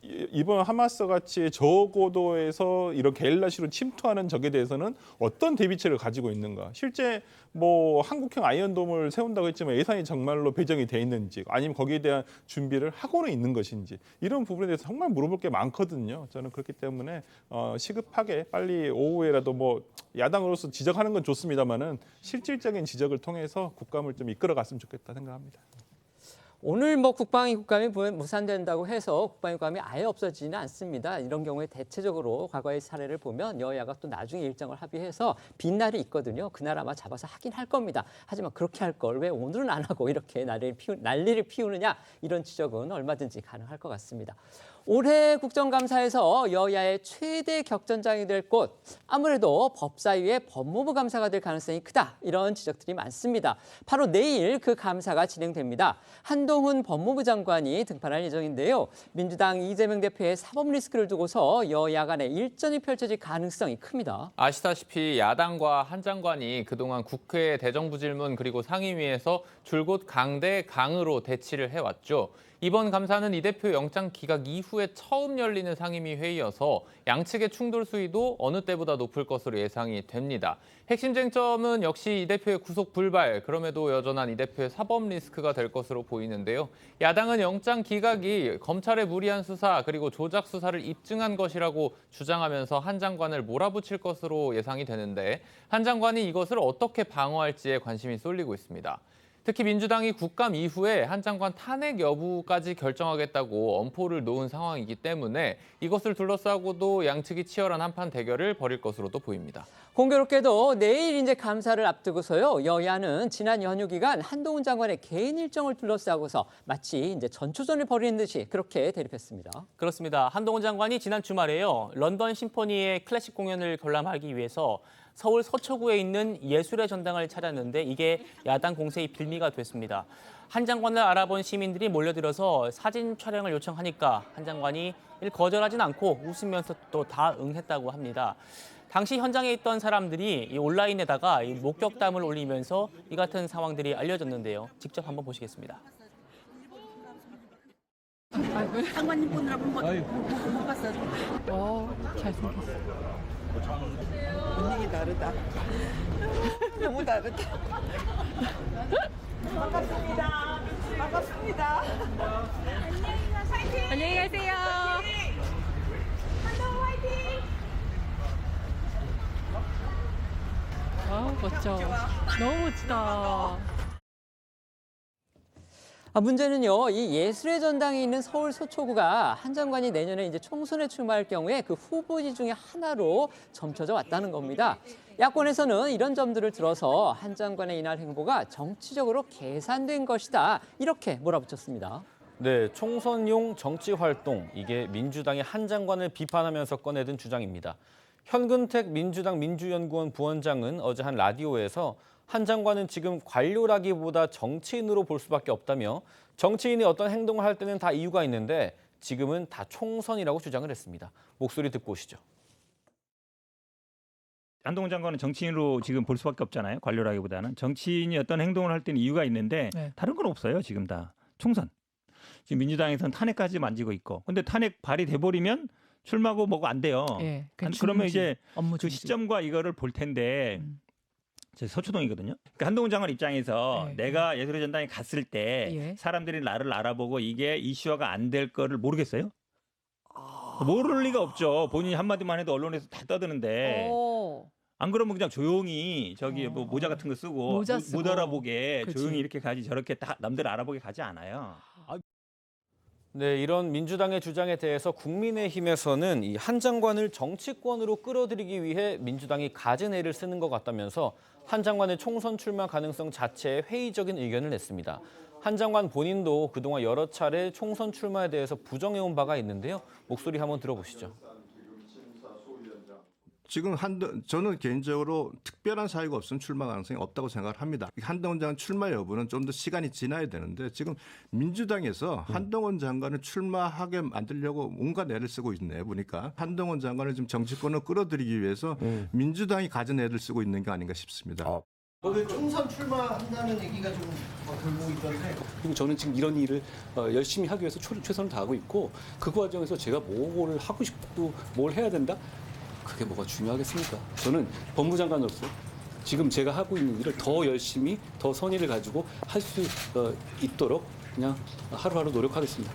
이번 하마스 같이 저고도에서 이런 게릴라식으로 침투하는 적에 대해서는 어떤 대비책을 가지고 있는가? 실제 뭐 한국형 아이언돔을 세운다고 했지만 예산이 정말로 배정이 돼 있는지 아니면 거기에 대한 준비를 하고는 있는 것인지 이런 부분에 대해서 정말 물어볼 게 많거든요. 저는 그렇기 때문에 시급하게 빨리 오후에라도 뭐 야당으로서 지적하는 건 좋습니다만은 실질적인 지적을 통해서 국감을 좀 이끌어갔으면 좋겠다 생각합니다. 오늘 뭐 국방위 국감이 무산된다고 해서 국방위 국감이 아예 없어지지는 않습니다. 이런 경우에 대체적으로 과거의 사례를 보면 여야가 또 나중에 일정을 합의해서 빈 날이 있거든요. 그날 아마 잡아서 하긴 할 겁니다. 하지만 그렇게 할 걸 왜 오늘은 안 하고 이렇게 난리를 피우느냐 이런 지적은 얼마든지 가능할 것 같습니다. 올해 국정감사에서 여야의 최대 격전장이 될 곳 아무래도 법사위의 법무부 감사가 될 가능성이 크다 이런 지적들이 많습니다. 바로 내일 그 감사가 진행됩니다. 한동훈 법무부 장관이 등판할 예정인데요. 민주당 이재명 대표의 사법 리스크를 두고서 여야 간의 일전이 펼쳐질 가능성이 큽니다. 아시다시피 야당과 한 장관이 그동안 국회 대정부질문 그리고 상임위에서 줄곧 강대강으로 대치를 해왔죠. 이번 감사는 이 대표 영장 기각 이후에 처음 열리는 상임위 회의여서 양측의 충돌 수위도 어느 때보다 높을 것으로 예상이 됩니다. 핵심 쟁점은 역시 이 대표의 구속 불발, 그럼에도 여전한 이 대표의 사법 리스크가 될 것으로 보이는데요. 야당은 영장 기각이 검찰의 무리한 수사 그리고 조작 수사를 입증한 것이라고 주장하면서 한 장관을 몰아붙일 것으로 예상이 되는데 한 장관이 이것을 어떻게 방어할지에 관심이 쏠리고 있습니다. 특히 민주당이 국감 이후에 한 장관 탄핵 여부까지 결정하겠다고 엄포를 놓은 상황이기 때문에 이것을 둘러싸고도 양측이 치열한 한판 대결을 벌일 것으로도 보입니다. 공교롭게도 내일 이제 감사를 앞두고서요. 여야는 지난 연휴 기간 한동훈 장관의 개인 일정을 둘러싸고서 마치 이제 전초전을 벌이는 듯이 그렇게 대립했습니다. 그렇습니다. 한동훈 장관이 지난 주말에요. 런던 심포니의 클래식 공연을 관람하기 위해서 서울 서초구에 있는 예술의 전당을 찾았는데 이게 야당 공세의 빌미가 됐습니다. 한 장관을 알아본 시민들이 몰려들어서 사진 촬영을 요청하니까 한 장관이 거절하진 않고 웃으면서 또 다 응했다고 합니다. 당시 현장에 있던 사람들이 이 온라인에다가 이 목격담을 올리면서 이 같은 상황들이 알려졌는데요. 직접 한번 보시겠습니다. 장관님 보느라 못 봤어. 잘생겼어. 분위기 다르다. 너무 다르다. 반갑습니다. 반갑습니다. 안녕히 가세요. 한동훈 화이팅! 아, 멋져. 너무 멋지다. 문제는요, 이 예술의 전당이 있는 서울 서초구가 한 장관이 내년에 이제 총선에 출마할 경우에 그 후보지 중에 하나로 점쳐져 왔다는 겁니다. 야권에서는 이런 점들을 들어서 한 장관의 이날 행보가 정치적으로 계산된 것이다. 이렇게 몰아붙였습니다. 네, 총선용 정치 활동, 이게 민주당의 한 장관을 비판하면서 꺼내든 주장입니다. 현근택 민주당 민주연구원 부원장은 어제 한 라디오에서 한 장관은 지금 관료라기보다 정치인으로 볼 수밖에 없다며 정치인이 어떤 행동을 할 때는 다 이유가 있는데 지금은 다 총선이라고 주장을 했습니다. 목소리 듣고 오시죠. 한동훈 장관은 정치인으로 지금 볼 수밖에 없잖아요. 관료라기보다는. 정치인이 어떤 행동을 할 때는 이유가 있는데 다른 건 없어요. 지금 다. 총선. 지금 민주당에서는 탄핵까지 만지고 있고. 근데 탄핵 발의돼 버리면 출마고 뭐고 안 돼요. 예, 그러면 이제 그 시점과 이거를 볼 텐데 서초동이거든요. 그러니까 한동훈 장관 입장에서 내가 예술의 전당에 갔을 때 사람들이 나를 알아보고 이게 이슈화가 안 될 거를 모르겠어요? 모를 리가 없죠. 본인이 한마디만 해도 언론에서 다 떠드는데. 안 그러면 그냥 조용히 저기 뭐 모자 같은 거 쓰고 못 알아보게 그치. 조용히 이렇게 가지 저렇게 다 남들 알아보게 가지 않아요. 네, 이런 민주당의 주장에 대해서 국민의힘에서는 이 한 장관을 정치권으로 끌어들이기 위해 민주당이 갖은 애를 쓰는 것 같다면서 한 장관의 총선 출마 가능성 자체에 회의적인 의견을 냈습니다. 한 장관 본인도 그동안 여러 차례 총선 출마에 대해서 부정해온 바가 있는데요. 목소리 한번 들어보시죠. 지금 저는 개인적으로 특별한 사유가 없으면 출마 가능성이 없다고 생각을 합니다. 한동훈 장관 출마 여부는 좀 더 시간이 지나야 되는데 지금 민주당에서 한동훈 장관을 출마하게 만들려고 온갖 애를 쓰고 있네 보니까 한동훈 장관을 지금 정치권을 끌어들이기 위해서 민주당이 가진 애를 쓰고 있는 게 아닌가 싶습니다. 오늘 총선 출마한다는 얘기가 좀 돌고 있던데. 그리고 저는 지금 이런 일을 열심히 하기 위해서 최선을 다하고 있고 그 과정에서 제가 뭘 하고 싶고 뭘 해야 된다? 그게 뭐가 중요하겠습니까? 저는 법무장관으로서 지금 제가 하고 있는 일을 더 열심히 더 선의를 가지고 할 수 있도록 그냥 하루하루 노력하겠습니다.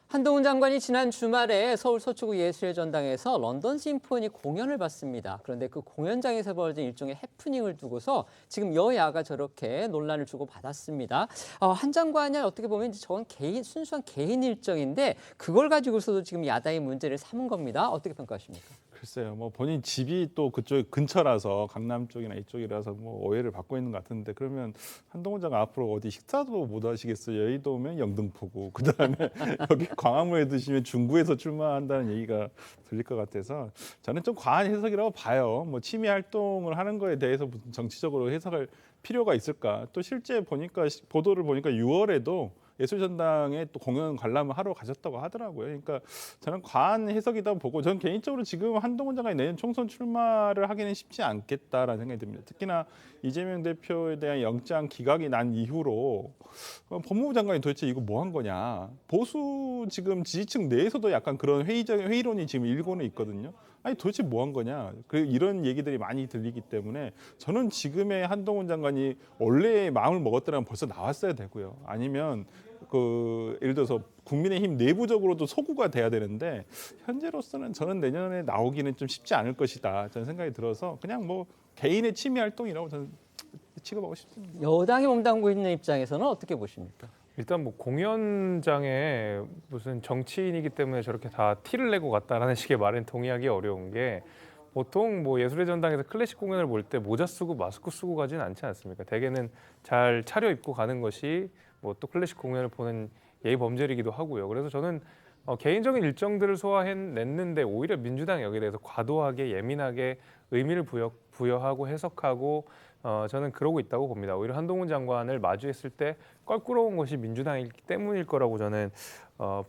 한동훈 장관이 지난 주말에 서울 서초구 예술의 전당에서 런던 심포니 공연을 봤습니다. 그런데 그 공연장에서 벌어진 일종의 해프닝을 두고서 지금 여야가 저렇게 논란을 주고받았습니다. 한 장관이 어떻게 보면 저건 순수한 개인 일정인데 그걸 가지고서도 지금 야당이 문제를 삼은 겁니다. 어떻게 평가하십니까? 글쎄요, 뭐 본인 집이 또 그쪽 근처라서 강남 쪽이나 이쪽이라서 뭐 오해를 받고 있는 것 같은데 그러면 한동훈 장관 앞으로 어디 식사도 못 하시겠어요? 여의도 오면 영등포구, 그다음에 여기 광화문에 드시면 중구에서 출마한다는 얘기가 들릴 것 같아서 저는 좀 과한 해석이라고 봐요. 뭐 취미 활동을 하는 거에 대해서 무슨 정치적으로 해석할 필요가 있을까? 또 실제 보니까 보도를 보니까 6월에도 예술전당에 또 공연 관람을 하러 가셨다고 하더라고요. 그러니까 저는 과한 해석이다 보고 저는 개인적으로 지금 한동훈 장관이 내년 총선 출마를 하기는 쉽지 않겠다라는 생각이 듭니다. 특히나 이재명 대표에 대한 영장 기각이 난 이후로 법무부 장관이 도대체 이거 뭐 한 거냐. 보수 지금 지지층 내에서도 약간 그런 회의론이 지금 일고는 있거든요. 아니 도대체 뭐 한 거냐. 이런 얘기들이 많이 들리기 때문에 저는 지금의 한동훈 장관이 원래 마음을 먹었더라면 벌써 나왔어야 되고요. 아니면 예를 들어서 국민의힘 내부적으로도 소구가 돼야 되는데 현재로서는 저는 내년에 나오기는 좀 쉽지 않을 것이다. 저는 생각이 들어서 그냥 뭐 개인의 취미 활동이라고 저는 취급하고 싶습니다. 여당이 몸담고 있는 입장에서는 어떻게 보십니까? 일단 뭐 공연장에 무슨 정치인이기 때문에 저렇게 다 티를 내고 갔다라는 식의 말은 동의하기 어려운 게 보통 뭐 예술의 전당에서 클래식 공연을 볼 때 모자 쓰고 마스크 쓰고 가지는 않지 않습니까? 대개는 잘 차려입고 가는 것이 뭐 또 클래식 공연을 보는 예의 범절이기도 하고요. 그래서 저는 개인적인 일정들을 소화해냈는데 오히려 민주당이 여기에 대해서 과도하게 예민하게 의미를 부여하고 해석하고 저는 그러고 있다고 봅니다. 오히려 한동훈 장관을 마주했을 때 껄끄러운 것이 민주당이기 때문일 거라고 저는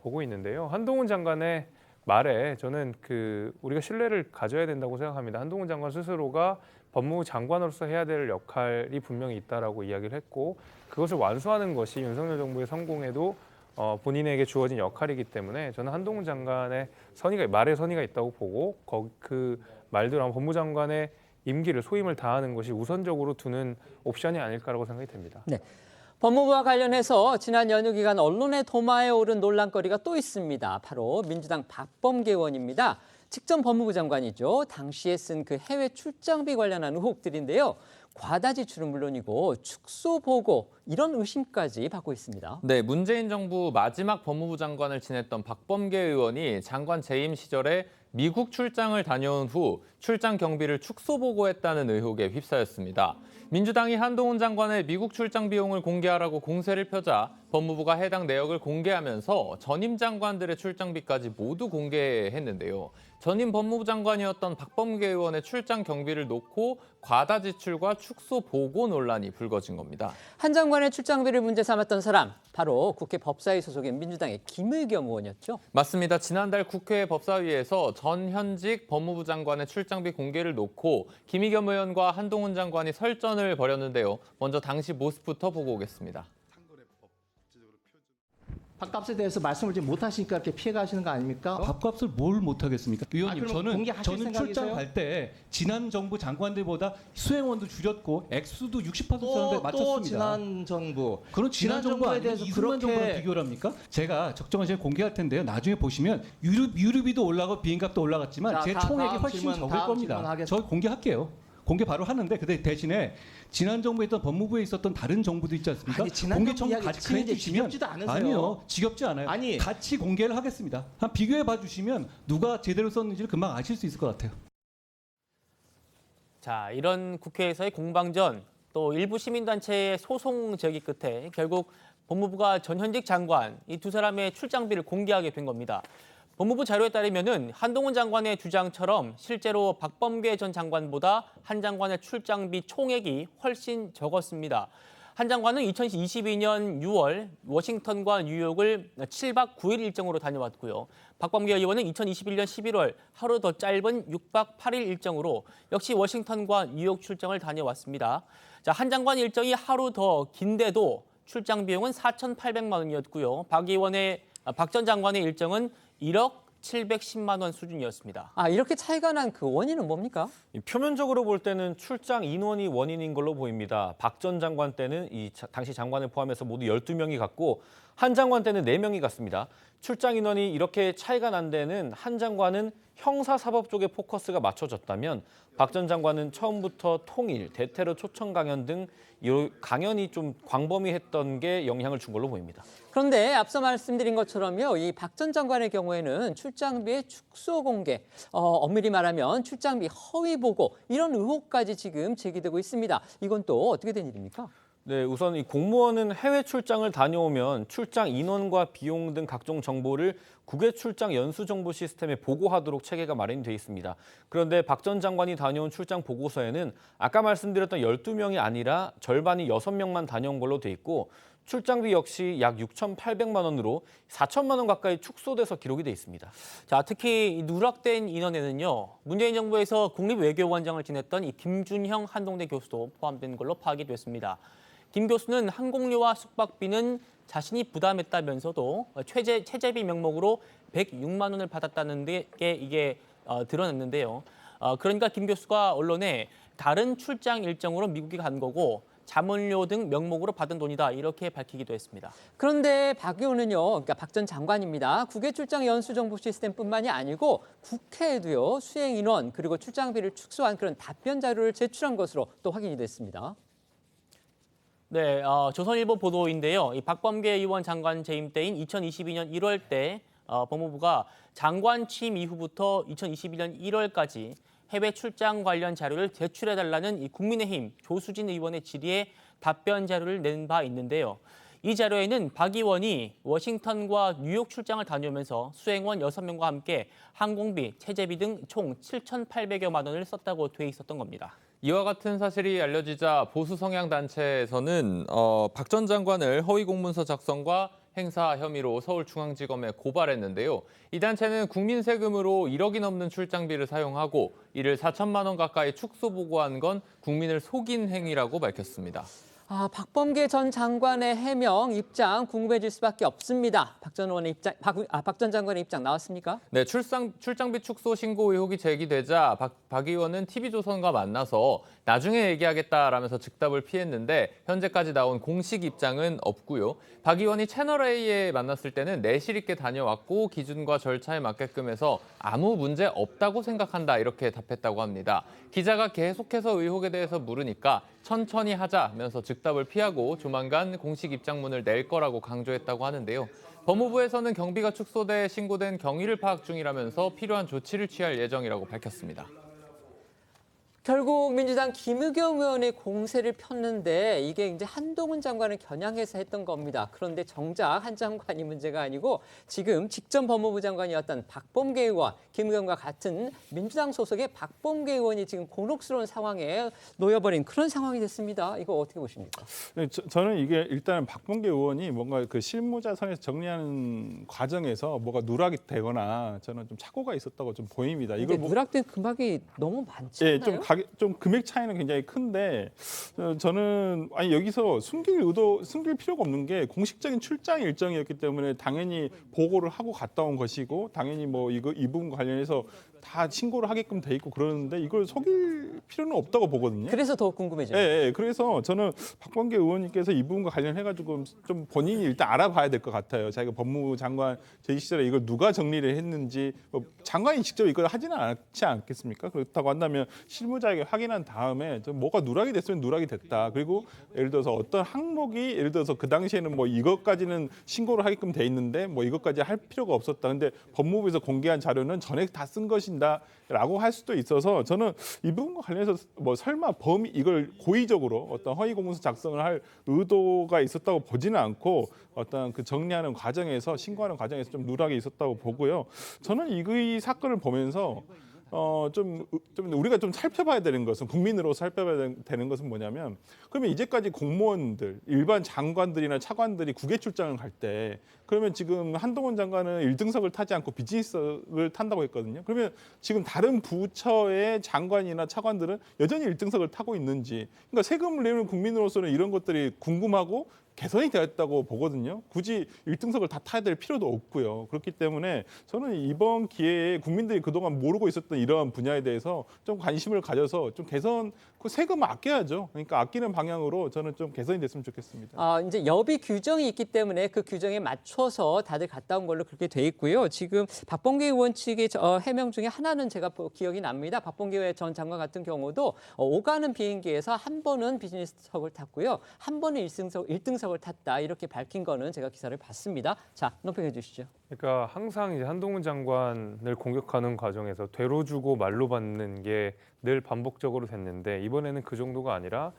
보고 있는데요. 한동훈 장관의 말에 저는 우리가 신뢰를 가져야 된다고 생각합니다. 한동훈 장관 스스로가 법무부 장관으로서 해야 될 역할이 분명히 있다라고 이야기를 했고 그것을 완수하는 것이 윤석열 정부의 성공에도 본인에게 주어진 역할이기 때문에 저는 한동훈 장관의 말에 선의가 있다고 보고 그 말대로 아마 법무부 장관의 임기를 소임을 다하는 것이 우선적으로 두는 옵션이 아닐까라고 생각이 됩니다. 네. 법무부와 관련해서 지난 연휴 기간 언론의 도마에 오른 논란거리가 또 있습니다. 바로 민주당 박범계 의원입니다. 직전 법무부 장관이죠. 당시에 쓴 그 해외 출장비 관련한 의혹들인데요. 과다 지출은 물론이고 축소 보고 이런 의심까지 받고 있습니다. 네, 문재인 정부 마지막 법무부 장관을 지냈던 박범계 의원이 장관 재임 시절에 미국 출장을 다녀온 후 출장 경비를 축소 보고했다는 의혹에 휩싸였습니다. 민주당이 한동훈 장관의 미국 출장 비용을 공개하라고 공세를 펴자 법무부가 해당 내역을 공개하면서 전임 장관들의 출장비까지 모두 공개했는데요. 전임 법무부 장관이었던 박범계 의원의 출장 경비를 놓고 과다 지출과 축소 보고 논란이 불거진 겁니다. 한 장관의 출장비를 문제 삼았던 사람, 바로 국회 법사위 소속인 민주당의 김의겸 의원이었죠. 맞습니다. 지난달 국회 법사위에서 전 현직 법무부 장관의 출장비 공개를 놓고 김의겸 의원과 한동훈 장관이 설전을 벌였는데요. 먼저 당시 모습부터 보고 오겠습니다. 밥값에 대해서 말씀을 지금 못 하시니까 이렇게 피해 가시는 거 아닙니까? 밥값을 뭘 못 하겠습니까? 의원님, 저는 생각이세요? 출장 갈 때 지난 정부 장관들보다 수행원도 줄였고 액수도 60%에 맞췄습니다. 또 지난 정부. 그런 지난 정부 아니면 이승만 정부랑 비교를 합니까? 제가 적정한 시간에 공개할 텐데요. 나중에 보시면 유류비도 올라가고 비행값도 올라갔지만 제 총액이 훨씬 적을 겁니다. 저 공개할게요. 공개 바로 하는데 그 대신에 지난 정부에 있던 법무부에 있었던 다른 정부도 있지 않습니까? 공개청 같이 해주시면 아니요, 지겹지 않아요. 아니, 같이 공개를 하겠습니다. 한 비교해 봐주시면 누가 제대로 썼는지를 금방 아실 수 있을 것 같아요. 자, 이런 국회에서의 공방전 또 일부 시민단체의 소송 제기 끝에 결국 법무부가 전현직 장관 이 두 사람의 출장비를 공개하게 된 겁니다. 법무부 자료에 따르면은 한동훈 장관의 주장처럼 실제로 박범계 전 장관보다 한 장관의 출장비 총액이 훨씬 적었습니다. 한 장관은 2022년 6월 워싱턴과 뉴욕을 7박 9일 일정으로 다녀왔고요. 박범계 의원은 2021년 11월 하루 더 짧은 6박 8일 일정으로 역시 워싱턴과 뉴욕 출장을 다녀왔습니다. 자, 한 장관 일정이 하루 더 긴데도 출장 비용은 4,800만 원이었고요. 박 전 장관의 일정은 1억 710만 원 수준이었습니다. 이렇게 차이가 난 그 원인은 뭡니까? 표면적으로 볼 때는 출장 인원이 원인인 걸로 보입니다. 박 전 장관 때는 당시 장관을 포함해서 모두 12명이 갔고 한 장관 때는 4명이 갔습니다. 출장 인원이 이렇게 차이가 난 데는 한 장관은 형사사법 쪽에 포커스가 맞춰졌다면 박 전 장관은 처음부터 통일, 대테러 초청 강연 등 강연이 좀 광범위했던 게 영향을 준 걸로 보입니다. 그런데 앞서 말씀드린 것처럼요, 이 박 전 장관의 경우에는 출장비의 축소 공개, 엄밀히 말하면 출장비 허위 보고 이런 의혹까지 지금 제기되고 있습니다. 이건 또 어떻게 된 일입니까? 네, 우선 이 공무원은 해외 출장을 다녀오면 출장 인원과 비용 등 각종 정보를 국외 출장 연수 정보 시스템에 보고하도록 체계가 마련돼 있습니다. 그런데 박 전 장관이 다녀온 출장 보고서에는 아까 말씀드렸던 12명이 아니라 절반이 6명만 다녀온 걸로 돼 있고 출장비 역시 약 6,800만 원으로 4천만 원 가까이 축소돼서 기록이 돼 있습니다. 자, 특히 누락된 인원에는요, 문재인 정부에서 국립외교원장을 지냈던 이 김준형 한동대 교수도 포함된 걸로 파악이 됐습니다. 김 교수는 항공료와 숙박비는 자신이 부담했다면서도 체재비 명목으로 106만 원을 받았다는 게 이게 드러났는데요. 그러니까 김 교수가 언론에 다른 출장 일정으로 미국에 간 거고 자문료 등 명목으로 받은 돈이다 이렇게 밝히기도 했습니다. 그런데 박 의원은요, 그러니까 박 전 장관입니다. 국외 출장 연수 정보 시스템뿐만이 아니고 국회에도요 수행 인원 그리고 출장비를 축소한 그런 답변 자료를 제출한 것으로 또 확인이 됐습니다. 네, 조선일보 보도인데요. 이 박범계 의원 장관 재임 때인 2022년 1월 때 법무부가 장관 취임 이후부터 2022년 1월까지 해외 출장 관련 자료를 제출해달라는 이 국민의힘 조수진 의원의 질의에 답변 자료를 낸 바 있는데요. 이 자료에는 박 의원이 워싱턴과 뉴욕 출장을 다녀오면서 수행원 6명과 함께 항공비, 체재비 등 총 7,800여만 원을 썼다고 돼 있었던 겁니다. 이와 같은 사실이 알려지자 보수 성향 단체에서는 박 전 장관을 허위 공문서 작성과 행사 혐의로 서울중앙지검에 고발했는데요. 이 단체는 국민 세금으로 1억이 넘는 출장비를 사용하고 이를 4천만 원 가까이 축소 보고한 건 국민을 속인 행위라고 밝혔습니다. 박범계 전 장관의 해명 입장 궁금해질 수밖에 없습니다. 박 전 장관의 입장 나왔습니까? 네, 출장비 축소 신고 의혹이 제기되자 박 의원은 TV조선과 만나서 나중에 얘기하겠다라면서 즉답을 피했는데 현재까지 나온 공식 입장은 없고요. 박 의원이 채널A에 만났을 때는 내실 있게 다녀왔고 기준과 절차에 맞게끔 해서 아무 문제 없다고 생각한다 이렇게 답했다고 합니다. 기자가 계속해서 의혹에 대해서 물으니까 천천히 하자면서 즉답을 피하고 조만간 공식 입장문을 낼 거라고 강조했다고 하는데요. 법무부에서는 경비가 축소돼 신고된 경위를 파악 중이라면서 필요한 조치를 취할 예정이라고 밝혔습니다. 결국 민주당 김의겸 의원의 공세를 폈는데 이게 이제 한동훈 장관을 겨냥해서 했던 겁니다. 그런데 정작 한 장관이 문제가 아니고 지금 직전 법무부 장관이었던 박범계 의원, 김의겸과 같은 민주당 소속의 박범계 의원이 지금 곤혹스러운 상황에 놓여버린 그런 상황이 됐습니다. 이거 어떻게 보십니까? 네, 저는 이게 일단 박범계 의원이 뭔가 그 실무자 선에서 정리하는 과정에서 뭐가 누락이 되거나 저는 좀 착오가 있었다고 좀 보입니다. 이걸 누락된 금액이 너무 많지 않나요? 예, 좀 금액 차이는 굉장히 큰데 저는 여기서 숨길 필요가 없는 게 공식적인 출장 일정이었기 때문에 당연히 보고를 하고 갔다 온 것이고 당연히 뭐 이 부분과 관련해서 다 신고를 하게끔 돼 있고 그러는데 이걸 속일 필요는 없다고 보거든요. 그래서 더 궁금해져요. 예, 그래서 저는 박범계 의원님께서 이 부분과 관련해가지고 좀 본인이 일단 알아봐야 될 것 같아요. 자기가 법무부 장관 제 시절에 이걸 누가 정리를 했는지 장관이 직접 이걸 하지는 않지 않겠습니까? 그렇다고 한다면 실무자에게 확인한 다음에 좀 뭐가 누락이 됐으면 누락이 됐다. 그리고 예를 들어서 어떤 항목이 예를 들어서 그 당시에는 뭐 이것까지는 신고를 하게끔 돼 있는데 뭐 이것까지 할 필요가 없었다. 근데 법무부에서 공개한 자료는 전액 다 쓴 것인다라고 할 수도 있어서 저는 이 부분과 관련해서 뭐 설마 이걸 고의적으로 어떤 허위 공문서 작성을 할 의도가 있었다고 보지는 않고 어떤 그 정리하는 과정에서 신고하는 과정에서 좀 누락이 있었다고 보고요. 저는 이 사건을 보면서 좀 우리가 좀 살펴봐야 되는 것은 국민으로 살펴봐야 되는 것은 뭐냐면 그러면 이제까지 공무원들 일반 장관들이나 차관들이 국외 출장을 갈 때 그러면 지금 한동훈 장관은 1등석을 타지 않고 비즈니스석을 탄다고 했거든요. 그러면 지금 다른 부처의 장관이나 차관들은 여전히 1등석을 타고 있는지 그러니까 세금을 내는 국민으로서는 이런 것들이 궁금하고 개선이 되었다고 보거든요. 굳이 1등석을 다 타야 될 필요도 없고요. 그렇기 때문에 저는 이번 기회에 국민들이 그동안 모르고 있었던 이러한 분야에 대해서 좀 관심을 가져서 좀 개선, 그 세금을 아껴야죠. 그러니까 아끼는 방향으로 저는 좀 개선이 됐으면 좋겠습니다. 이제 여비 규정이 있기 때문에 그 규정에 맞춰서 다들 갔다 온 걸로 그렇게 돼 있고요. 지금 박범계 의원 측의 해명 중에 하나는 제가 기억이 납니다. 박범계 전 장관 같은 경우도 오가는 비행기에서 한 번은 비즈니스석을 탔고요. 한 번은 1등석을 탔다 이렇게 밝힌 거는 제가 기사를 봤습니다. 자, 논평해 주시죠. 그러니까 항상 이제 한동훈 장관을 공격하는 과정에서 되로 주고 말로 받는 게 늘 반복적으로 됐는데 이번에는 그 정도가 아니라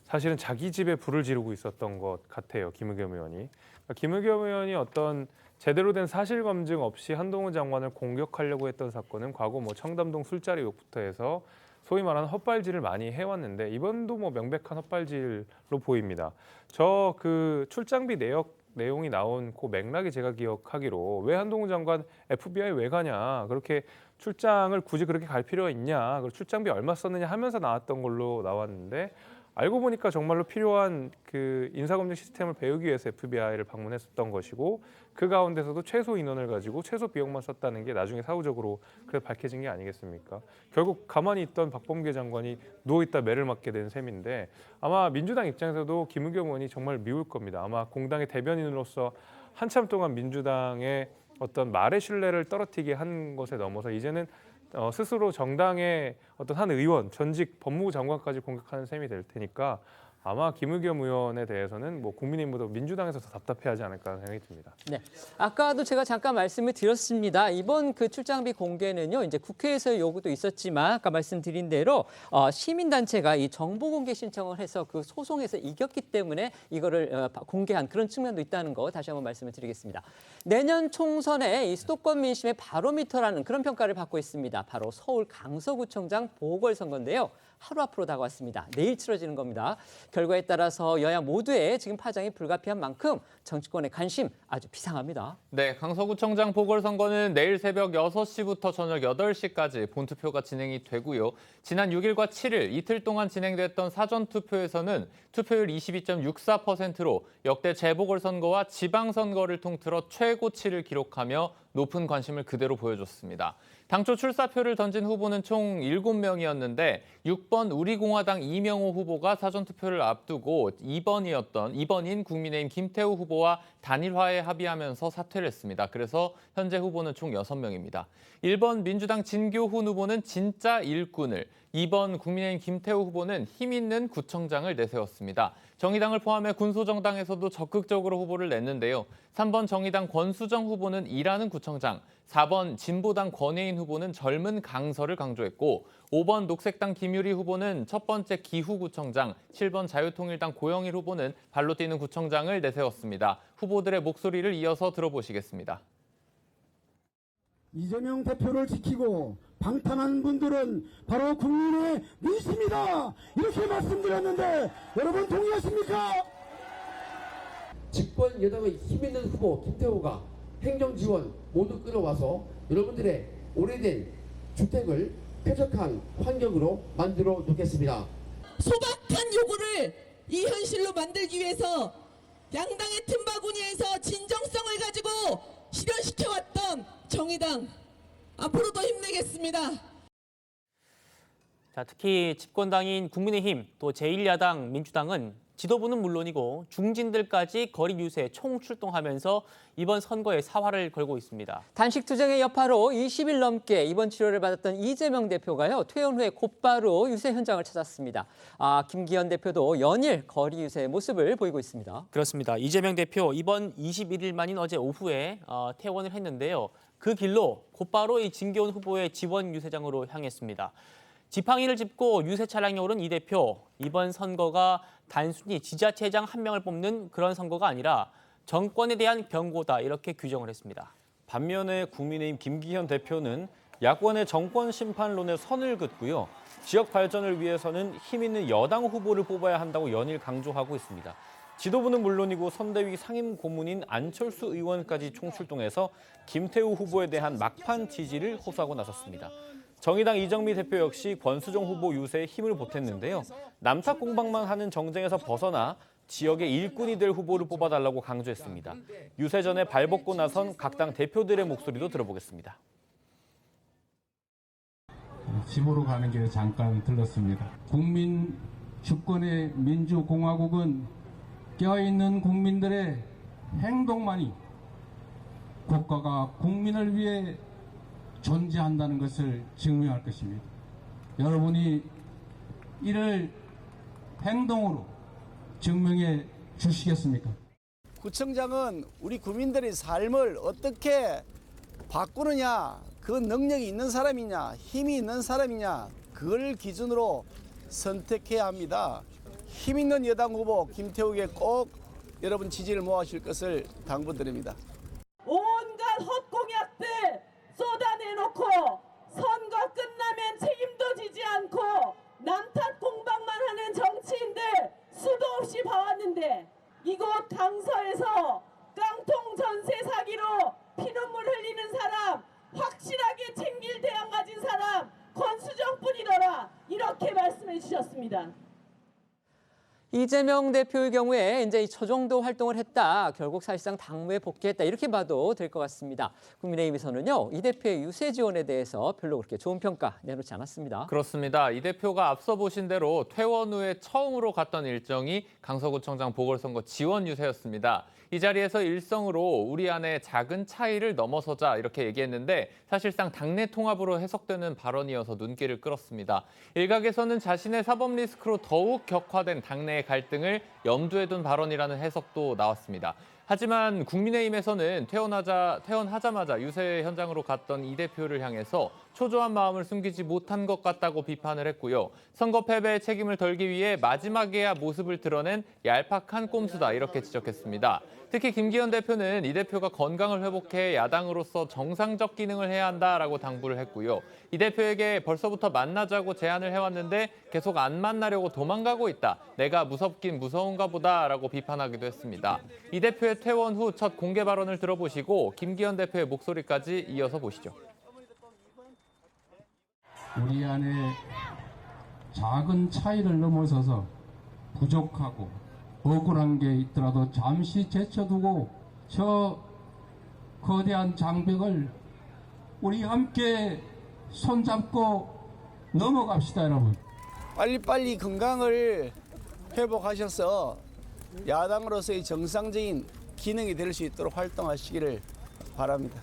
사실은 자기 집에 불을 지르고 있었던 것 같아요. 김의겸 의원이. 그러니까 김의겸 의원이 어떤 제대로 된 사실 검증 없이 한동훈 장관을 공격하려고 했던 사건은 과거 뭐 청담동 술자리 의혹부터 해서 소위 말하는 헛발질을 많이 해왔는데 이번도 뭐 명백한 헛발질로 보입니다. 저 그 출장비 내용이 나온 그 맥락이 제가 기억하기로 왜 한동훈 장관 FBI 왜 가냐 그렇게 출장을 굳이 그렇게 갈 필요가 있냐 그리고 출장비 얼마 썼느냐 하면서 나왔던 걸로 나왔는데 알고 보니까 정말로 필요한 그 인사검증 시스템을 배우기 위해서 FBI를 방문했었던 것이고 그 가운데서도 최소 인원을 가지고 최소 비용만 썼다는 게 나중에 사후적으로 그래 밝혀진 게 아니겠습니까? 결국 가만히 있던 박범계 장관이 누워있다 매를 맞게 된 셈인데 아마 민주당 입장에서도 김의겸 의원이 정말 미울 겁니다. 아마 공당의 대변인으로서 한참 동안 민주당의 어떤 말의 신뢰를 떨어뜨리게 한 것에 넘어서 이제는 스스로 정당의 어떤 한 의원, 전직 법무부 장관까지 공격하는 셈이 될 테니까 아마 김의겸 의원에 대해서는 뭐 국민의힘보다 민주당에서 더 답답해하지 않을까 생각이 듭니다. 네, 아까도 제가 잠깐 말씀을 드렸습니다. 이번 그 출장비 공개는요, 이제 국회에서의 요구도 있었지만 아까 말씀드린 대로 시민단체가 이 정보 공개 신청을 해서 그 소송에서 이겼기 때문에 이거를 공개한 그런 측면도 있다는 거 다시 한번 말씀을 드리겠습니다. 내년 총선에 이 수도권 민심의 바로미터라는 그런 평가를 받고 있습니다. 바로 서울 강서구청장 보궐선거인데요. 하루 앞으로 다가왔습니다. 내일 치러지는 겁니다. 결과에 따라서 여야 모두의 지금 파장이 불가피한 만큼 정치권의 관심 아주 비상합니다. 네, 강서구청장 보궐선거는 내일 새벽 6시부터 저녁 8시까지 본투표가 진행이 되고요. 지난 6일과 7일 이틀 동안 진행됐던 사전투표에서는 투표율 22.64%로 역대 재보궐선거와 지방선거를 통틀어 최고치를 기록하며 높은 관심을 그대로 보여줬습니다. 당초 출사표를 던진 후보는 총 7명이었는데 6번 우리공화당 이명호 후보가 사전투표를 앞두고 2번인 국민의힘 김태우 후보와 단일화에 합의하면서 사퇴를 했습니다. 그래서 현재 후보는 총 6명입니다. 1번 민주당 진교훈 후보는 진짜 일꾼을, 2번 국민의힘 김태우 후보는 힘 있는 구청장을 내세웠습니다. 정의당을 포함해 군소정당에서도 적극적으로 후보를 냈는데요. 3번 정의당 권수정 후보는 일하는 구청장, 4번 진보당 권혜인 후보는 젊은 강서를 강조했고 5번 녹색당 김유리 후보는 첫 번째 기후구청장, 7번 자유통일당 고영일 후보는 발로 뛰는 구청장을 내세웠습니다. 후보들의 목소리를 이어서 들어보시겠습니다. 이재명 대표를 지키고 방탄한 분들은 바로 국민의 민심이다. 이렇게 말씀드렸는데 여러분 동의하십니까? 집권 여당의 힘있는 후보 김태호가 행정지원 모두 끌어와서 여러분들의 오래된 주택을 쾌적한 환경으로 만들어 놓겠습니다. 소박한 요구를 이 현실로 만들기 위해서 양당의 틈바구니에서 진정성을 가지고 실현시켜왔던 정의당 앞으로도 힘내겠습니다. 자, 특히 집권당인 국민의힘 또 제1야당 민주당은 지도부는 물론이고 중진들까지 거리 유세 총출동하면서 이번 선거에 사활을 걸고 있습니다. 단식 투쟁의 여파로 20일 넘게 입원 치료를 받았던 이재명 대표가요, 퇴원 후에 곧바로 유세 현장을 찾았습니다. 김기현 대표도 연일 거리 유세의 모습을 보이고 있습니다. 그렇습니다. 이재명 대표 이번 21일 만인 어제 오후에 퇴원을 했는데요. 그 길로 곧바로 이 진교훈 후보의 지원 유세장으로 향했습니다. 지팡이를 짚고 유세 차량에 오른 이 대표, 이번 선거가 단순히 지자체장 한 명을 뽑는 그런 선거가 아니라 정권에 대한 경고다 이렇게 규정을 했습니다. 반면에 국민의힘 김기현 대표는 야권의 정권 심판론에 선을 긋고요. 지역 발전을 위해서는 힘 있는 여당 후보를 뽑아야 한다고 연일 강조하고 있습니다. 지도부는 물론이고 선대위 상임 고문인 안철수 의원까지 총출동해서 김태우 후보에 대한 막판 지지를 호소하고 나섰습니다. 정의당 이정미 대표 역시 권수정 후보 유세에 힘을 보탰는데요. 남탓 공방만 하는 정쟁에서 벗어나 지역의 일꾼이 될 후보를 뽑아달라고 강조했습니다. 유세 전에 발벗고 나선 각 당 대표들의 목소리도 들어보겠습니다. 집으로 가는 길에 잠깐 들렀습니다. 국민 주권의 민주공화국은 껴있는 국민들의 행동만이 국가가 국민을 위해 존재한다는 것을 증명할 것입니다. 여러분이 이를 행동으로 증명해 주시겠습니까? 구청장은 우리 국민들의 삶을 어떻게 바꾸느냐, 그 능력이 있는 사람이냐, 힘이 있는 사람이냐, 그걸 기준으로 선택해야 합니다. 힘 있는 여당 후보 김태우에게 꼭 여러분 지지를 모아주실 것을 당부드립니다. 온갖 헛공약들 쏟아내놓고 선거 끝나면 책임도 지지 않고 남탓 공방만 하는 정치인들 수도 없이 봐왔는데 이곳 강서에서 깡통 전세 사기로 피눈물 흘리는 사람, 확실하게 챙길 대안 가진 사람 권수정뿐이더라, 이렇게 말씀해 주셨습니다. 이재명 대표의 경우에 이제 저 정도 활동을 했다, 결국 사실상 당무에 복귀했다 이렇게 봐도 될 것 같습니다. 국민의힘에서는요, 이 대표의 유세 지원에 대해서 별로 그렇게 좋은 평가 내놓지 않았습니다. 그렇습니다. 이 대표가 앞서 보신 대로 퇴원 후에 처음으로 갔던 일정이 강서구청장 보궐선거 지원 유세였습니다. 이 자리에서 일성으로 우리 안에 작은 차이를 넘어서자 이렇게 얘기했는데 사실상 당내 통합으로 해석되는 발언이어서 눈길을 끌었습니다. 일각에서는 자신의 사법 리스크로 더욱 격화된 당내의 당내 갈등을 염두에 둔 발언이라는 해석도 나왔습니다. 하지만 국민의힘에서는 퇴원하자마자 유세 현장으로 갔던 이 대표를 향해서 초조한 마음을 숨기지 못한 것 같다고 비판을 했고요. 선거 패배의 책임을 덜기 위해 마지막에야 모습을 드러낸 얄팍한 꼼수다 이렇게 지적했습니다. 특히 김기현 대표는 이 대표가 건강을 회복해 야당으로서 정상적 기능을 해야 한다라고 당부를 했고요. 이 대표에게 벌써부터 만나자고 제안을 해왔는데 계속 안 만나려고 도망가고 있다. 내가 무섭긴 무서운가 보다라고 비판하기도 했습니다. 이 대표의 퇴원 후 첫 공개 발언을 들어보시고 김기현 대표의 목소리까지 이어서 보시죠. 우리 안에 작은 차이를 넘어서서 부족하고 억울한 게 있더라도 잠시 제쳐두고 저 거대한 장벽을 우리 함께 손잡고 넘어갑시다, 여러분. 빨리빨리 건강을 회복하셔서 야당으로서의 정상적인 기능이 될 수 있도록 활동하시기를 바랍니다.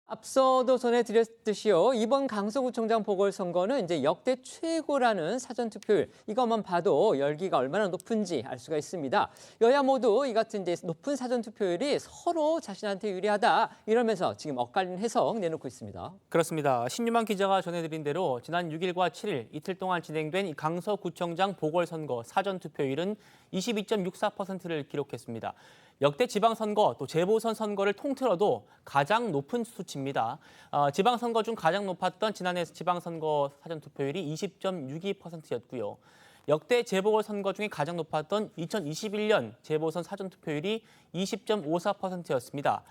앞서도 전해드렸듯이요. 이번 강서구청장 보궐선거는 이제 역대 최고라는 사전투표율, 이것만 봐도 열기가 얼마나 높은지 알 수가 있습니다. 여야 모두 이 같은 이제 높은 사전투표율이 서로 자신한테 유리하다 이러면서 지금 엇갈린 해석 내놓고 있습니다. 그렇습니다. 신유만 기자가 전해드린 대로 지난 6일과 7일 이틀 동안 진행된 이 강서구청장 보궐선거 사전투표율은 22.64%를 기록했습니다. 역대 지방선거 또 재보선 선거를 통틀어도 가장 높은 수치입니다. 지방선거 중 가장 높았던 지난해 지방선거 사전투표율이 20.62%였고요. 역대 재보궐선거 중에 가장 높았던 2021년 재보선 사전투표율이 20.54%였습니다.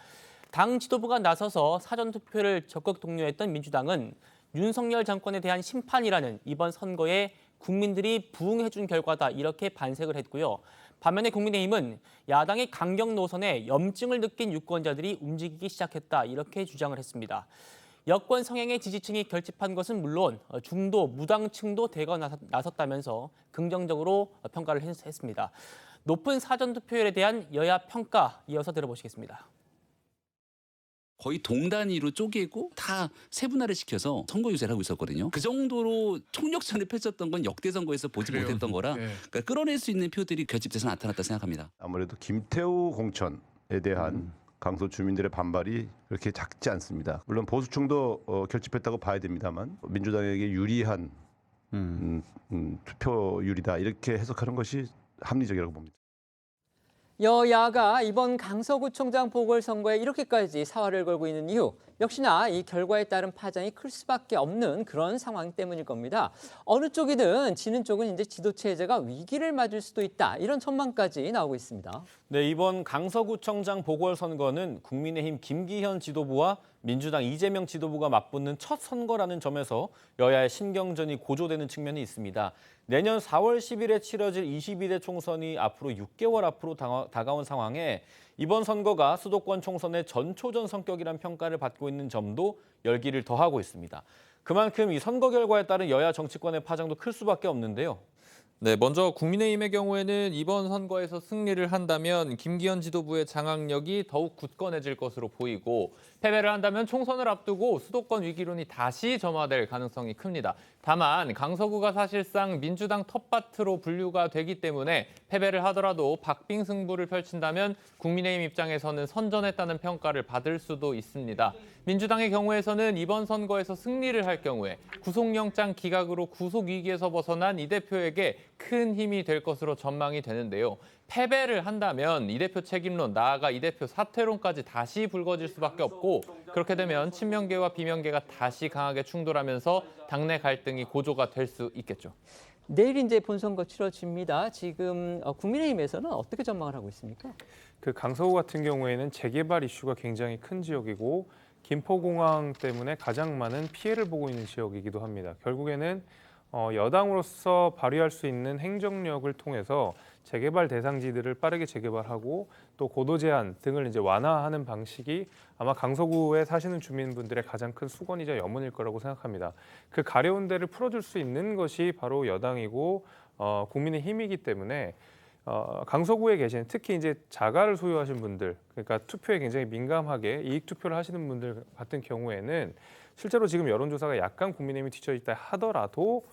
당 지도부가 나서서 사전투표를 적극 독려했던 민주당은 윤석열 정권에 대한 심판이라는 이번 선거에 국민들이 부응해준 결과다 이렇게 반색을 했고요. 반면에 국민의힘은 야당의 강경 노선에 염증을 느낀 유권자들이 움직이기 시작했다 이렇게 주장을 했습니다. 여권 성향의 지지층이 결집한 것은 물론 중도 무당층도 대거 나섰다면서 긍정적으로 평가를 했습니다. 높은 사전투표율에 대한 여야 평가 이어서 들어보시겠습니다. 거의 동단위로 쪼개고 다 세분화를 시켜서 선거 유세를 하고 있었거든요. 그 정도로 총력전을 펼쳤던 건 역대 선거에서 보지 못했던 거라 그러니까 끌어낼 수 있는 표들이 결집돼서 나타났다 생각합니다. 아무래도 김태우 공천에 대한 강서 주민들의 반발이 그렇게 작지 않습니다. 물론 보수층도 결집했다고 봐야 됩니다만 민주당에게 유리한 투표율이다 이렇게 해석하는 것이 합리적이라고 봅니다. 여야가 이번 강서구청장 보궐선거에 이렇게까지 사활을 걸고 있는 이유, 역시나 이 결과에 따른 파장이 클 수밖에 없는 그런 상황 때문일 겁니다. 어느 쪽이든 지는 쪽은 이제 지도체제가 위기를 맞을 수도 있다, 이런 전망까지 나오고 있습니다. 네, 이번 강서구청장 보궐선거는 국민의힘 김기현 지도부와 민주당 이재명 지도부가 맞붙는 첫 선거라는 점에서 여야의 신경전이 고조되는 측면이 있습니다. 내년 4월 10일에 치러질 22대 총선이 앞으로 6개월 앞으로 다가온 상황에 이번 선거가 수도권 총선의 전초전 성격이란 평가를 받고 있는 점도 열기를 더하고 있습니다. 그만큼 이 선거 결과에 따른 여야 정치권의 파장도 클 수밖에 없는데요. 네, 먼저 국민의힘의 경우에는 이번 선거에서 승리를 한다면 김기현 지도부의 장악력이 더욱 굳건해질 것으로 보이고 패배를 한다면 총선을 앞두고 수도권 위기론이 다시 점화될 가능성이 큽니다. 다만 강서구가 사실상 민주당 텃밭으로 분류가 되기 때문에 패배를 하더라도 박빙 승부를 펼친다면 국민의힘 입장에서는 선전했다는 평가를 받을 수도 있습니다. 민주당의 경우에서는 이번 선거에서 승리를 할 경우에 구속영장 기각으로 구속 위기에서 벗어난 이 대표에게 큰 힘이 될 것으로 전망이 되는데요. 패배를 한다면 이 대표 책임론, 나아가 이 대표 사퇴론까지 다시 불거질 수밖에 없고 그렇게 되면 친명계와 비명계가 다시 강하게 충돌하면서 당내 갈등이 고조가 될 수 있겠죠. 내일 이제 본선거 치러집니다. 지금 국민의힘에서는 어떻게 전망을 하고 있습니까? 그 강서구 같은 경우에는 재개발 이슈가 굉장히 큰 지역이고 김포공항 때문에 가장 많은 피해를 보고 있는 지역이기도 합니다. 결국에는 여당으로서 발휘할 수 있는 행정력을 통해서 재개발 대상지들을 빠르게 재개발하고 또 고도 제한 등을 이제 완화하는 방식이 아마 강서구에 사시는 주민분들의 가장 큰 수건이자 염원일 거라고 생각합니다. 그 가려운 데를 풀어줄 수 있는 것이 바로 여당이고 국민의힘이기 때문에 강서구에 계신 특히 이제 자가를 소유하신 분들, 그러니까 투표에 굉장히 민감하게 이익 투표를 하시는 분들 같은 경우에는 실제로 지금 여론조사가 약간 국민의힘이 뒤처져 있다 하더라도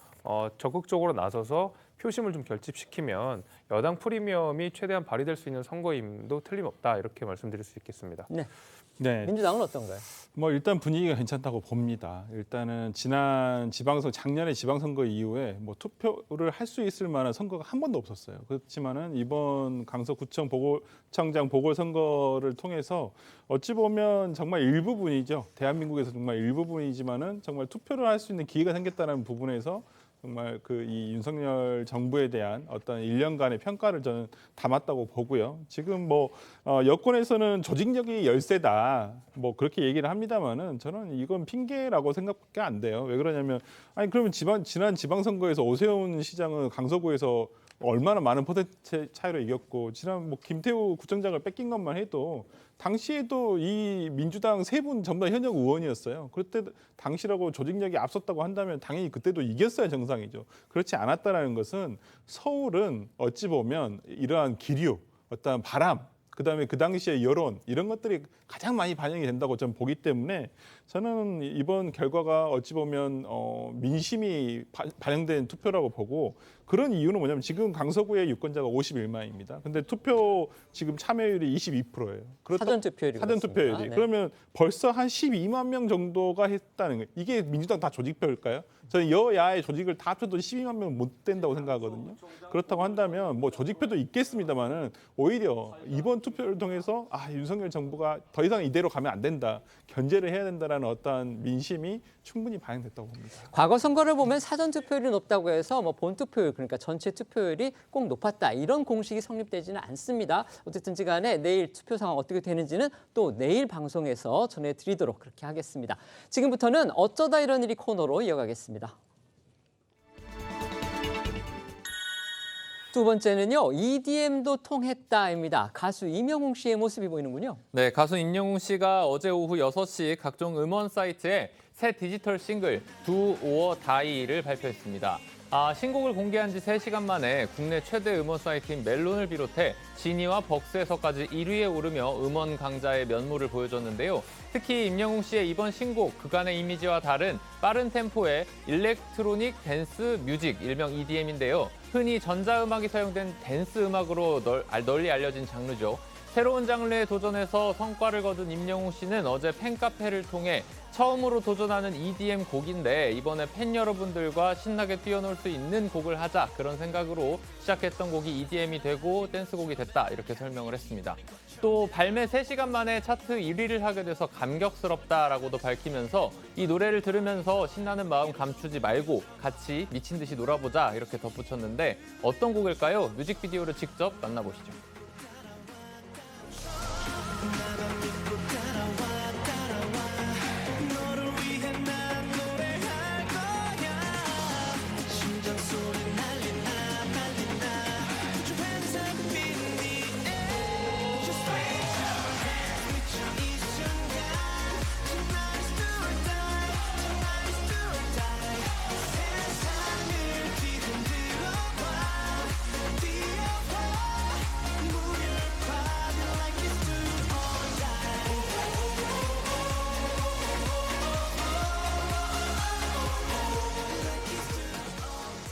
적극적으로 나서서 표심을 좀 결집시키면 여당 프리미엄이 최대한 발휘될 수 있는 선거임도 틀림없다 이렇게 말씀드릴 수 있겠습니다. 네. 네. 민주당은 어떤가요? 뭐 일단 분위기가 괜찮다고 봅니다. 일단은 작년에 지방선거 이후에 뭐 투표를 할 수 있을 만한 선거가 한 번도 없었어요. 그렇지만은 이번 강서구청 청장 보궐선거를 통해서 어찌 보면 정말 일부분이죠. 대한민국에서 정말 일부분이지만은 정말 투표를 할 수 있는 기회가 생겼다는 부분에서 정말 이 윤석열 정부에 대한 어떤 1년간의 평가를 저는 담았다고 보고요. 지금 뭐 여권에서는 조직력이 열세다 뭐 그렇게 얘기를 합니다만은 저는 이건 핑계라고 생각밖에 안 돼요. 왜 그러냐면 그러면 지난 지방선거에서 오세훈 시장은 강서구에서 얼마나 많은 퍼센트 차이로 이겼고 지난 뭐 김태우 구청장을 뺏긴 것만 해도 당시에도 이 민주당 3분 전부 다 현역 의원이었어요. 그때 당시라고 조직력이 앞섰다고 한다면 당연히 그때도 이겼어야 정상이죠. 그렇지 않았다라는 것은 서울은 어찌 보면 이러한 기류, 어떤 바람, 그다음에 그 당시의 여론 이런 것들이 가장 많이 반영이 된다고 저는 보기 때문에 저는 이번 결과가 어찌 보면 민심이 반영된 투표라고 보고 그런 이유는 뭐냐면 지금 강서구의 유권자가 51만입니다. 근데 투표 지금 참여율이 22%예요. 사전 투표율이 사전 투표율이. 네. 그러면 벌써 한 12만 명 정도가 했다는 거예요. 이게 민주당 다 조직표일까요? 저는 여야의 조직을 다 합쳐도 12만 명 못 된다고 생각하거든요. 그렇다고 한다면 뭐 조직표도 있겠습니다만은 오히려 이번 투표를 통해서 윤석열 정부가 더 이상 이대로 가면 안 된다. 견제를 해야 된다라는 어떠한 민심이 충분히 반영됐다고 봅니다. 과거 선거를 보면 사전 투표율이 높다고 해서 뭐 본 투표율 그러니까 전체 투표율이 꼭 높았다 이런 공식이 성립되지는 않습니다. 어쨌든지 간에 내일 투표 상황 어떻게 되는지는 또 내일 방송에서 전해드리도록 그렇게 하겠습니다. 지금부터는 어쩌다 이런 일이 코너로 이어가겠습니다. 두 번째는요. EDM도 통했다입니다. 가수 임영웅 씨의 모습이 보이는군요. 네, 가수 임영웅 씨가 어제 오후 6시 각종 음원 사이트에 새 디지털 싱글 Do or Die를 발표했습니다. 신곡을 공개한 지 3시간 만에 국내 최대 음원 사이트인 멜론을 비롯해 지니와 벅스에서까지 1위에 오르며 음원 강자의 면모를 보여줬는데요. 특히 임영웅 씨의 이번 신곡 그간의 이미지와 다른 빠른 템포의 일렉트로닉 댄스 뮤직, 일명 EDM인데요. 흔히 전자음악이 사용된 댄스 음악으로 널리 알려진 장르죠. 새로운 장르에 도전해서 성과를 거둔 임영웅 씨는 어제 팬카페를 통해 처음으로 도전하는 EDM 곡인데 이번에 팬 여러분들과 신나게 뛰어놀 수 있는 곡을 하자 그런 생각으로 시작했던 곡이 EDM이 되고 댄스곡이 됐다 이렇게 설명을 했습니다. 또 발매 3시간 만에 차트 1위를 하게 돼서 감격스럽다라고도 밝히면서 이 노래를 들으면서 신나는 마음 감추지 말고 같이 미친 듯이 놀아보자 이렇게 덧붙였는데 어떤 곡일까요? 뮤직비디오를 직접 만나보시죠.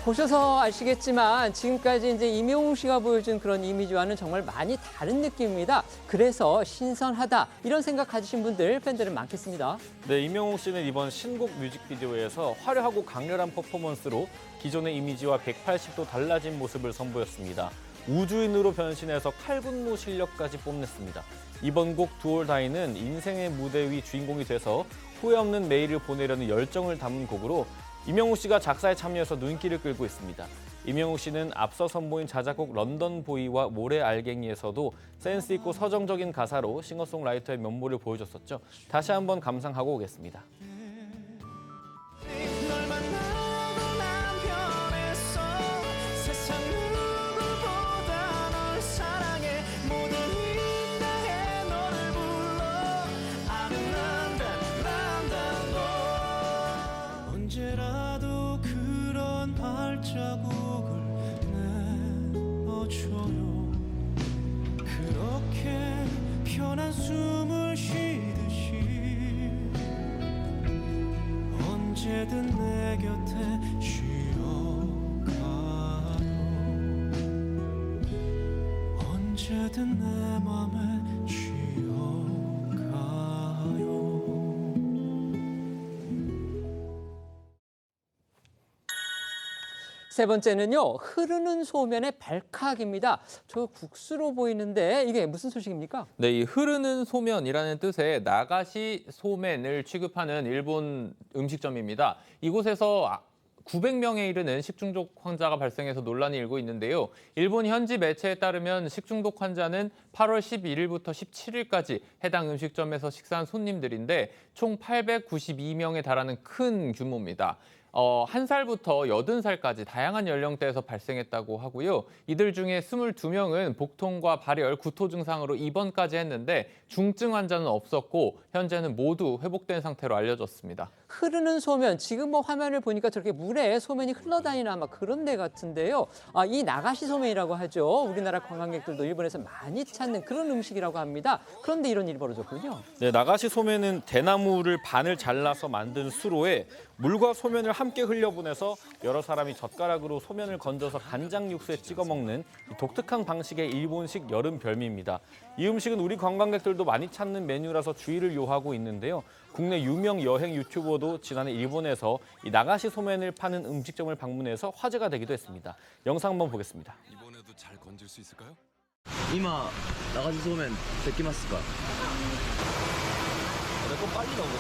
보셔서 아시겠지만 지금까지 이제 임영웅 씨가 보여준 그런 이미지와는 정말 많이 다른 느낌입니다. 그래서 신선하다 이런 생각 가지신 분들 팬들은 많겠습니다. 네, 임영웅 씨는 이번 신곡 뮤직비디오에서 화려하고 강렬한 퍼포먼스로 기존의 이미지와 180도 달라진 모습을 선보였습니다. 우주인으로 변신해서 칼군무 실력까지 뽐냈습니다. 이번 곡 Do or Die는 인생의 무대 위 주인공이 돼서 후회 없는 내일을 보내려는 열정을 담은 곡으로 임영웅 씨가 작사에 참여해서 눈길을 끌고 있습니다. 임영웅 씨는 앞서 선보인 자작곡 런던 보이와 모래 알갱이에서도 센스 있고 서정적인 가사로 싱어송라이터의 면모를 보여줬었죠. 다시 한번 감상하고 오겠습니다. 언제라도 그런 발자국을 내어줘요. 그렇게 편한 숨을 쉬듯이 언제든 내 곁에 쉬어가요. 있던 내 맘에 쉬어가요. 세 번째는요, 흐르는 소면의 발칵입니다. 저 국수로 보이는데 이게 무슨 소식입니까? 네, 이 흐르는 소면이라는 뜻의 나가시 소멘을 취급하는 일본 음식점입니다. 이곳에서 900명에 이르는 식중독 환자가 발생해서 논란이 일고 있는데요. 일본 현지 매체에 따르면 식중독 환자는 8월 11일부터 17일까지 해당 음식점에서 식사한 손님들인데 총 892명에 달하는 큰 규모입니다. 1살부터 80살까지 다양한 연령대에서 발생했다고 하고요. 이들 중에 22명은 복통과 발열, 구토 증상으로 입원까지 했는데 중증 환자는 없었고 현재는 모두 회복된 상태로 알려졌습니다. 흐르는 소면, 지금 뭐 화면을 보니까 저렇게 물에 소면이 흘러다니는 아마 그런 데 같은데요. 이 나가시 소면이라고 하죠. 우리나라 관광객들도 일본에서 많이 찾는 그런 음식이라고 합니다. 그런데 이런 일이 벌어졌군요. 네, 나가시 소면은 대나무를 반을 잘라서 만든 수로에 물과 소면을 함께 흘려보내서 여러 사람이 젓가락으로 소면을 건져서 간장 육수에 찍어 먹는 독특한 방식의 일본식 여름 별미입니다. 이 음식은 우리 관광객들도 많이 찾는 메뉴라서 주의를 요하고 있는데요. 국내 유명 여행 유튜버도 지난해 일본에서 이 나가시 소면을 파는 음식점을 방문해서 화제가 되기도 했습니다. 영상 한번 보겠습니다. 이번에도 잘 건질 수 있을까요? 今流しそうめんできますか? 좀 빨리 나오겠네.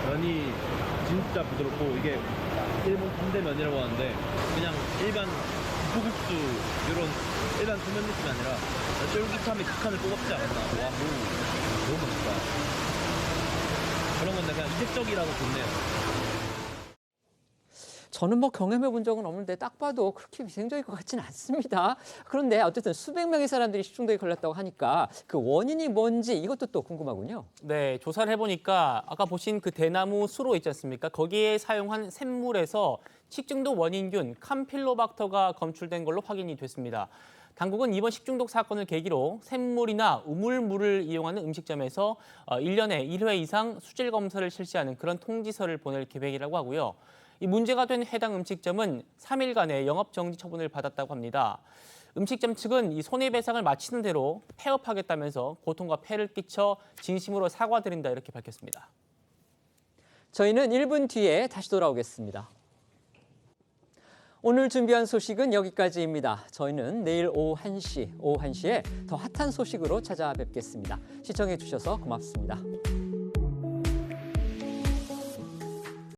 면이 진짜 부드럽고 이게 일본 담대면이라고 하는데 그냥 일반 국수 이런 일반 소면 느낌이 아니라 쫄깃함이 극한을 뽑았지 않나. 와, 너무 맛있다. 그런 건데 그냥 이색적이라고 좋네요. 저는 뭐 경험해 본 적은 없는데 딱 봐도 그렇게 위생적일 것 같지는 않습니다. 그런데 어쨌든 수백 명의 사람들이 식중독에 걸렸다고 하니까 그 원인이 뭔지 이것도 또 궁금하군요. 네, 조사를 해보니까 아까 보신 그 대나무 수로 있지 않습니까? 거기에 사용한 샘물에서 식중독 원인균 캄필로박터가 검출된 걸로 확인이 됐습니다. 당국은 이번 식중독 사건을 계기로 샘물이나 우물물을 이용하는 음식점에서 1년에 1회 이상 수질 검사를 실시하는 그런 통지서를 보낼 계획이라고 하고요. 이 문제가 된 해당 음식점은 3일간의 영업정지 처분을 받았다고 합니다. 음식점 측은 이 손해배상을 마치는 대로 폐업하겠다면서 고통과 폐를 끼쳐 진심으로 사과드린다 이렇게 밝혔습니다. 저희는 1분 뒤에 다시 돌아오겠습니다. 오늘 준비한 소식은 여기까지입니다. 저희는 내일 오후 1시에 더 핫한 소식으로 찾아뵙겠습니다. 시청해 주셔서 고맙습니다.